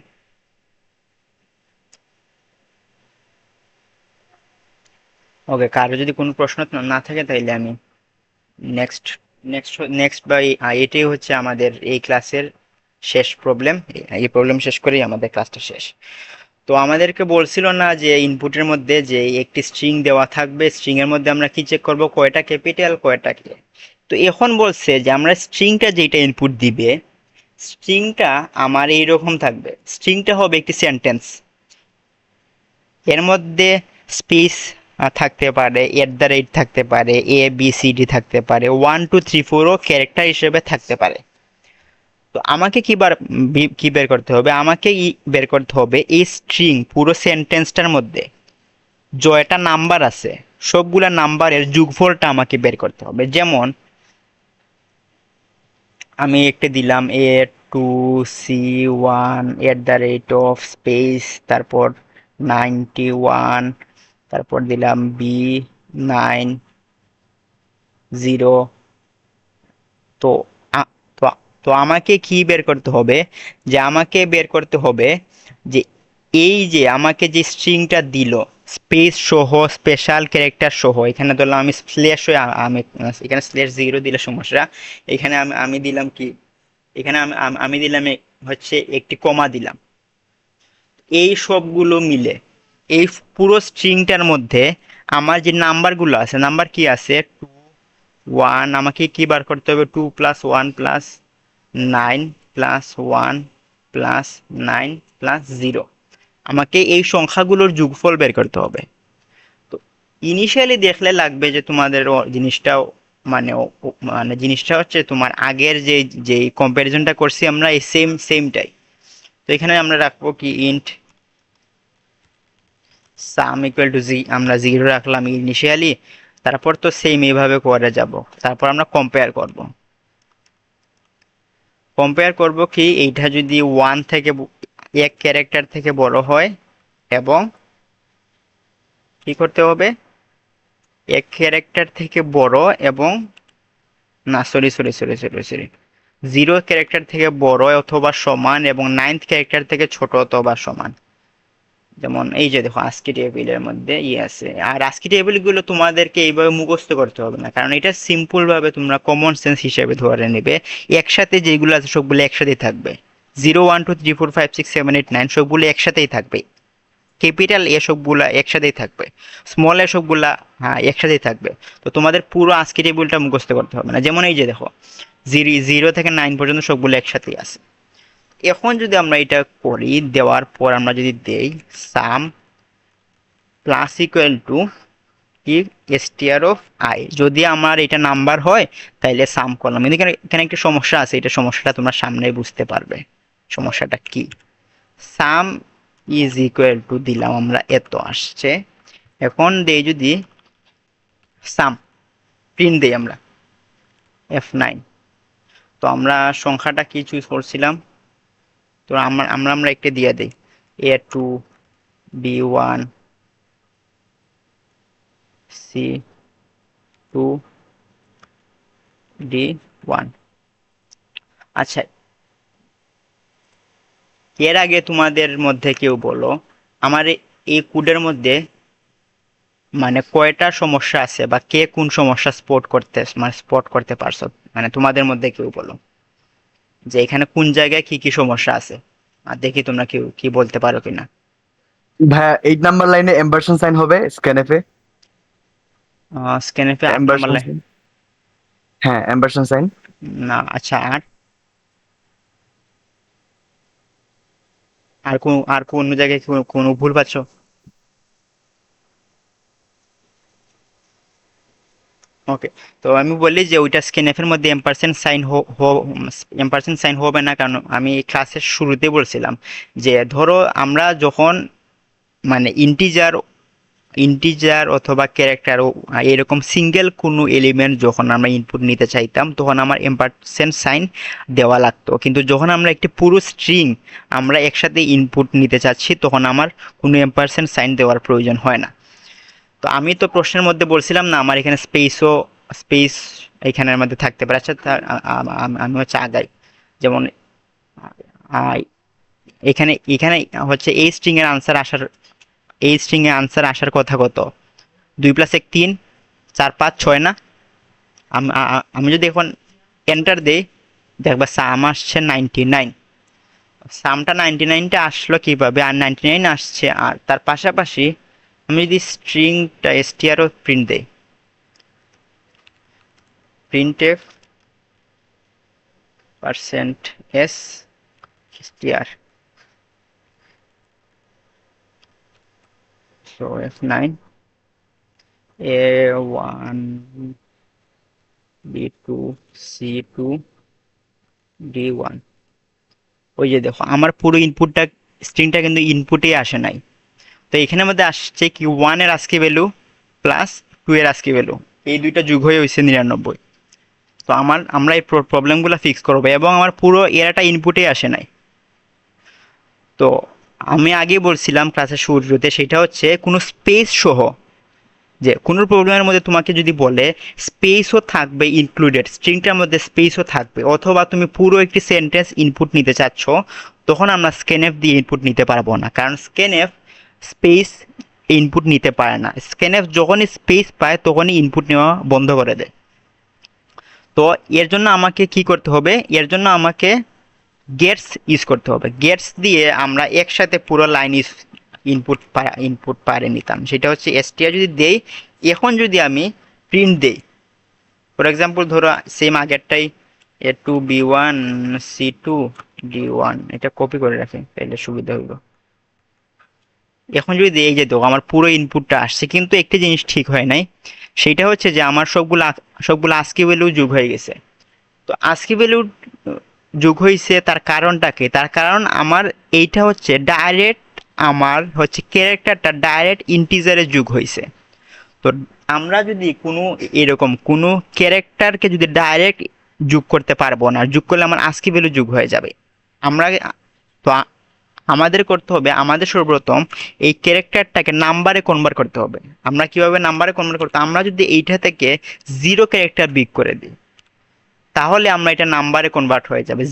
ওকে, কারো যদি কোনো প্রশ্ন না থাকে তাইলে আমি নেক্সট নেক্সট বা এটাই হচ্ছে আমাদের এই ক্লাসের শেষ প্রবলেম। এই প্রবলেম শেষ করেই আমাদের ক্লাসটা শেষ। তো আমাদেরকে বলছিল না যে ইনপুটের মধ্যে যে একটি স্ট্রিং দেওয়া থাকবে, স্ট্রিং এর মধ্যে আমরা কি চেক করব, কয়টা ক্যাপিটাল কয়টা কি। তো এখন বলছে যে আমরা স্ট্রিংটা যেটা ইনপুট দিবে, স্ট্রিংটা আমার এইরকম থাকবে। স্ট্রিংটা হবে একটি সেন্টেন্স, এর মধ্যে স্পেস থাকতে পারে, @ থাকতে পারে, ABCD থাকতে পারে, 1 2 3 4ও ক্যারেক্টার হিসেবে থাকতে পারে। তো আমাকে কি বের করতে হবে, আমাকে বের করতে হবে এই স্ট্রিং পুরো সেন্টেন্সটার মধ্যে জয়টা নাম্বার আছে সবগুলা নাম্বারের যোগফলটা আমাকে বের করতে হবে। যেমন আমি একটা দিলাম A2C1 @ তারপর 91, তারপর দিলাম B90। তো তো তো আমাকে কি বের করতে হবে, যে আমাকে বের করতে হবে যে এই যে আমাকে যে স্ট্রিংটা দিল স্পেস সহ স্পেশাল ক্যারেক্টার সহ, এখানে ধরলাম আমি স্ল্যাশ হয়ে আমি এখানে /0 দিলে সমস্যা। এখানে আমি দিলাম কি, এখানে আমি দিলাম হচ্ছে একটি কমা দিলাম। এই সবগুলো মিলে এই পুরো স্ট্রিংটার মধ্যে আমার যে নাম্বারগুলো আছে, নাম্বার কি আছে 2 1, আমাকে কি বার করতে হবে 2 + 1 + 9 + 1 + 9 + 0। আমাকে এই সংখ্যাগুলোর যোগফল বের করতে হবে। তো ইনিশিয়ালি দেখলে লাগবে যে তোমাদের জিনিসটাও মানে জিনিসটা হচ্ছে তোমার আগের যে কম্প্যারিজনটা করছি আমরা এই সেমটাই। তো এখানে আমরা রাখবো কি ইন্ট সাম ইকুয়াল টু আমরা 0 রাখলাম ইনিশিয়ালি, তারপর তো সেম এইভাবে করে যাব, তারপর আমরা কম্পেয়ার করব কি এইটা যদি 1 থেকে এক ক্যারেক্টার থেকে বড় হয়, এবং কি করতে হবে, এক ক্যারেক্টার থেকে বড় এবং না sorry sorry sorry sorry sorry 0 character থেকে বড় অথবা সমান এবং 9th ক্যারেক্টার থেকে ছোট অথবা সমান। যেমন এই যে দেখো আস্কি টেবিলের মধ্যে আছে, আর আস্কি টেবিল গুলো তোমাদেরকে এইভাবে মুখস্থ করতে হবে না, কারণ এটা সিম্পল ভাবে তোমরা কমন সেন্স হিসেবে ধরে নেবে। একসাথে যেগুলো আছে সবগুলো একসাথেই থাকবে, 0 1 2 3 4 5 6 7 8 9 সবগুলো একসাথেই থাকবে, ক্যাপিটাল এ সবগুলা একসাথেই থাকবে, স্মল এ সবগুলা হ্যাঁ একসাথেই থাকবে। তো তোমাদের পুরো আস্কি টেবিলটা মুখস্থ করতে হবে না। যেমন এই যে দেখো 0 থেকে 9 পর্যন্ত সবগুলো একসাথেই আছে। এখন যদি আমরা এটা করি, দেওয়ার পর আমরা যদি দেই সাম প্লাস ইকুয়াল টু কি str অফ I, যদি আমার এটা নাম্বার হয় তাহলে সাম করলাম, কিন্তু এখানে একটা সমস্যা আছে, এটা সমস্যাটা তোমরা সামনে বুঝতে পারবে সমস্যাটা কি। সাম ইজ ইকুয়াল টু দিলাম আমরা, এত আসছে। এখন দেই যদি সাম প্রিন্ট দেই আমরা F9, তো আমরা সংখ্যাটা কি চুজ করছিলাম, তো আমরা একটা দিয়ে দেই A2 B1 C2 D1। আচ্ছা, এর আগে তোমাদের মধ্যে কেউ বলো আমার এই কোডের মধ্যে মানে কয়টা সমস্যা আছে, বা কে কোন সমস্যা স্পট করতে পারছো, মানে তোমাদের মধ্যে কেউ বলো যে এখানে কোন জায়গায় কি কি সমস্যা আছে, আর দেখি তোমরা কেউ কি বলতে পারো কিনা। ভাইয়া 8 নাম্বার লাইনে এম্বারশন সাইন হবে স্ক্যানএফে। স্ক্যানএফে 8 নাম্বার লাইন, হ্যাঁ এম্বারশন সাইন। না আচ্ছা, আর কোন জায়গায় কোনো ভুল পাচ্ছো? ওকে, তো আমি বলি যে ওইটা স্ক্যানএফ এর মধ্যে এম্পারসেন্ট সাইন হবে না, কারণ আমি ক্লাসের শুরুতে বলছিলাম যে ধরো আমরা যখন মানে ইন্টিজার অথবা ক্যারেক্টার এরকম সিঙ্গেল কোনো এলিমেন্ট যখন আমরা ইনপুট নিতে চাইতাম তখন আমার এম্পারসেন্ট সাইন দেওয়া লাগতো, কিন্তু যখন আমরা একটি পুরো স্ট্রিং আমরা একসাথে ইনপুট নিতে চাচ্ছি তখন আমার কোনো এম্পারসেন্ট সাইন দেওয়ার প্রয়োজন হয় না। তো আমি তো প্রশ্নের মধ্যে বলছিলাম না আমার এখানে স্পেস এখানের মধ্যে থাকতে পারে। আচ্ছা আমি হচ্ছে আগাই, যেমন এখানে এখানে হচ্ছে এই স্ট্রিং এর আনসার আসার কথা কত, 2 + 1 3 4 5 6 না? আমি যদি এখন এন্টার দেই দেখবা সাম আসছে 99, সামটা 99টা আসলো কিভাবে, আর 99 আসছে, আর তার পাশাপাশি আমি যদি স্ট্রিংটা str প্রিন্ট দেই, printf %s str, so F9 A1 B2 C2 D1, ওই যে দেখো আমার পুরো ইনপুটটা স্ট্রিংটা কিন্তু ইনপুটে আসে নাই। তো এখানের মধ্যে আসছে কি 1 এর আস্কি ভ্যালু প্লাস 2 এর আস্কি ভ্যালু, এই দুইটা যোগ হয়ে হয়েছে 99। তো আমরা এই প্রবলেমগুলো ফিক্স করবো, এবং আমার পুরো এরাটা ইনপুটে আসে নাই। তো আমি আগে বলছিলাম ক্লাসের শুরুতে, সেটা হচ্ছে কোনো স্পেস সহ, যে কোনো প্রবলেমের মধ্যে তোমাকে যদি বলে স্পেসও থাকবে ইনক্লুডেড, স্ট্রিংটার মধ্যে স্পেসও থাকবে, অথবা তুমি পুরো একটি সেন্টেন্স ইনপুট নিতে চাচ্ছ, তখন আমরা স্ক্যানএফ দিয়ে ইনপুট নিতে পারবো না, কারণ স্ক্যানএফ স্পেস ইনপুট নিতে পারে না। স্ক্যানএফ যখনই স্পেস পায় তখনই ইনপুট নেওয়া বন্ধ করে দেয়। তো এর জন্য আমাকে কি করতে হবে, এর জন্য আমাকে গেটস ইউজ করতে হবে। গেটস দিয়ে আমরা একসাথে পুরো লাইন ইনপুট পারে নিতাম, সেটা হচ্ছে str যদি দেই, এখন যদি আমি প্রিন্ট দেই, ফর এক্সাম্পল ধরো same আগেরটাই A2 B1 C2 D1, এটা কপি করে রাখি তাহলে সুবিধা হইব। এখন যদি এই যে দেখো আমার পুরো ইনপুটটা আসছে, কিন্তু একটা জিনিস ঠিক হয় নাই, সেটা হচ্ছে যে আমার সবগুলো আস্কি ভ্যালু যোগ হয়ে গেছে। তো আস্কি ভ্যালু যোগ হয়েছে, তার কারণটা কি? তার কারণ আমার এইটা হচ্ছে ডাইরেক্ট আমার হচ্ছে ক্যারেক্টারটা ডাইরেক্ট ইন্টিজারে যোগ হয়েছে। তো আমরা যদি কোনো এরকম কোনো ক্যারেক্টারকে যদি ডাইরেক্ট যোগ করতে পারবো না, যোগ করলে আমার আস্কি ভ্যালু যোগ হয়ে যাবে। আমরা তো আমাদের করতে হবে, আমাদের সর্বপ্রথম এই ক্যারেক্টারটাকে নাম্বারে কনভার্ট করতে হবে। আমরা কিভাবে নাম্বারে কনভার্ট করতে, আমরা যদি এইটা থেকে জিরো ক্যারেক্টার বিগ করে দিই তাহলে আমরা এটা নাম্বারে কনভার্ট হয়ে যাবে।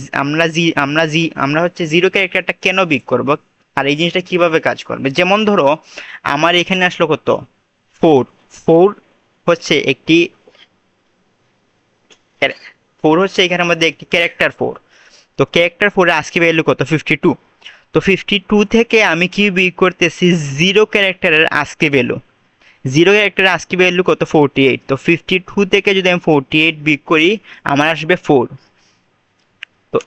আমরা হচ্ছে জিরো ক্যারেক্টারটা কেন বিগ করব আর এই জিনিসটা কিভাবে কাজ করবে, যেমন ধরো আমার এখানে আসলো কত, 4। 4 হচ্ছে একটি 4 হচ্ছে এখানের মধ্যে একটি ক্যারেক্টার 4। তো ক্যারেক্টার 4 এর আজকে ভ্যালু কত, 52। তো 52 থেকে আমি কি বিগ করতেছি, জিরো ক্যারেক্টারের আজকে ভ্যালু। জিরো ক্যারেক্টারের আজকে ভ্যালু কত, 48। তো 52 থেকে যদি আমি 48 বিগ করি আমার আসবে 4। তো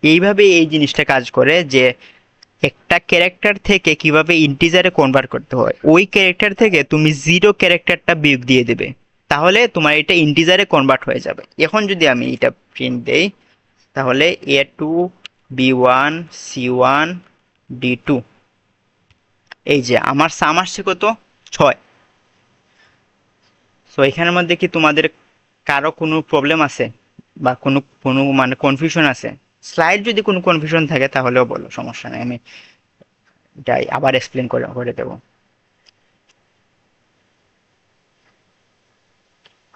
এইভাবে এই জিনিসটা কাজ করে যে একটা ক্যারেক্টার থেকে কিভাবে ইন্টিজারে কনভার্ট করতে হয়, ওই ক্যারেক্টার থেকে তুমি জিরো ক্যারেক্টারটা বিয়োগ দিয়ে দেবে, তাহলে তোমার এটা ইন্টিজারে কনভার্ট হয়ে যাবে। এখন যদি আমি এটা প্রিন্ট দেই তাহলে A2 B1 C1 D2, এই যে আমার সাম আসছে কত, 6। সো এখানের মধ্যে কি তোমাদের কারো কোনো প্রবলেম আছে বা কোনো কোনো মানে কনফিউশন আছে? স্লাইড যদি কোনো কনফিউশন থাকে তাহলেও বলো, সমস্যা নেই, আমি এটাই আবার এক্সপ্লেন করে করে দেবো।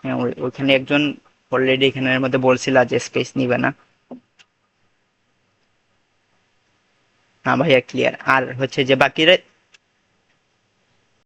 হ্যাঁ, ওইখানে একজন অলরেডি এখানের মধ্যে বলছিল যে স্পেস নিবে না। না ভাইয়া ক্লিয়ার। আর হচ্ছে যে বাকিরা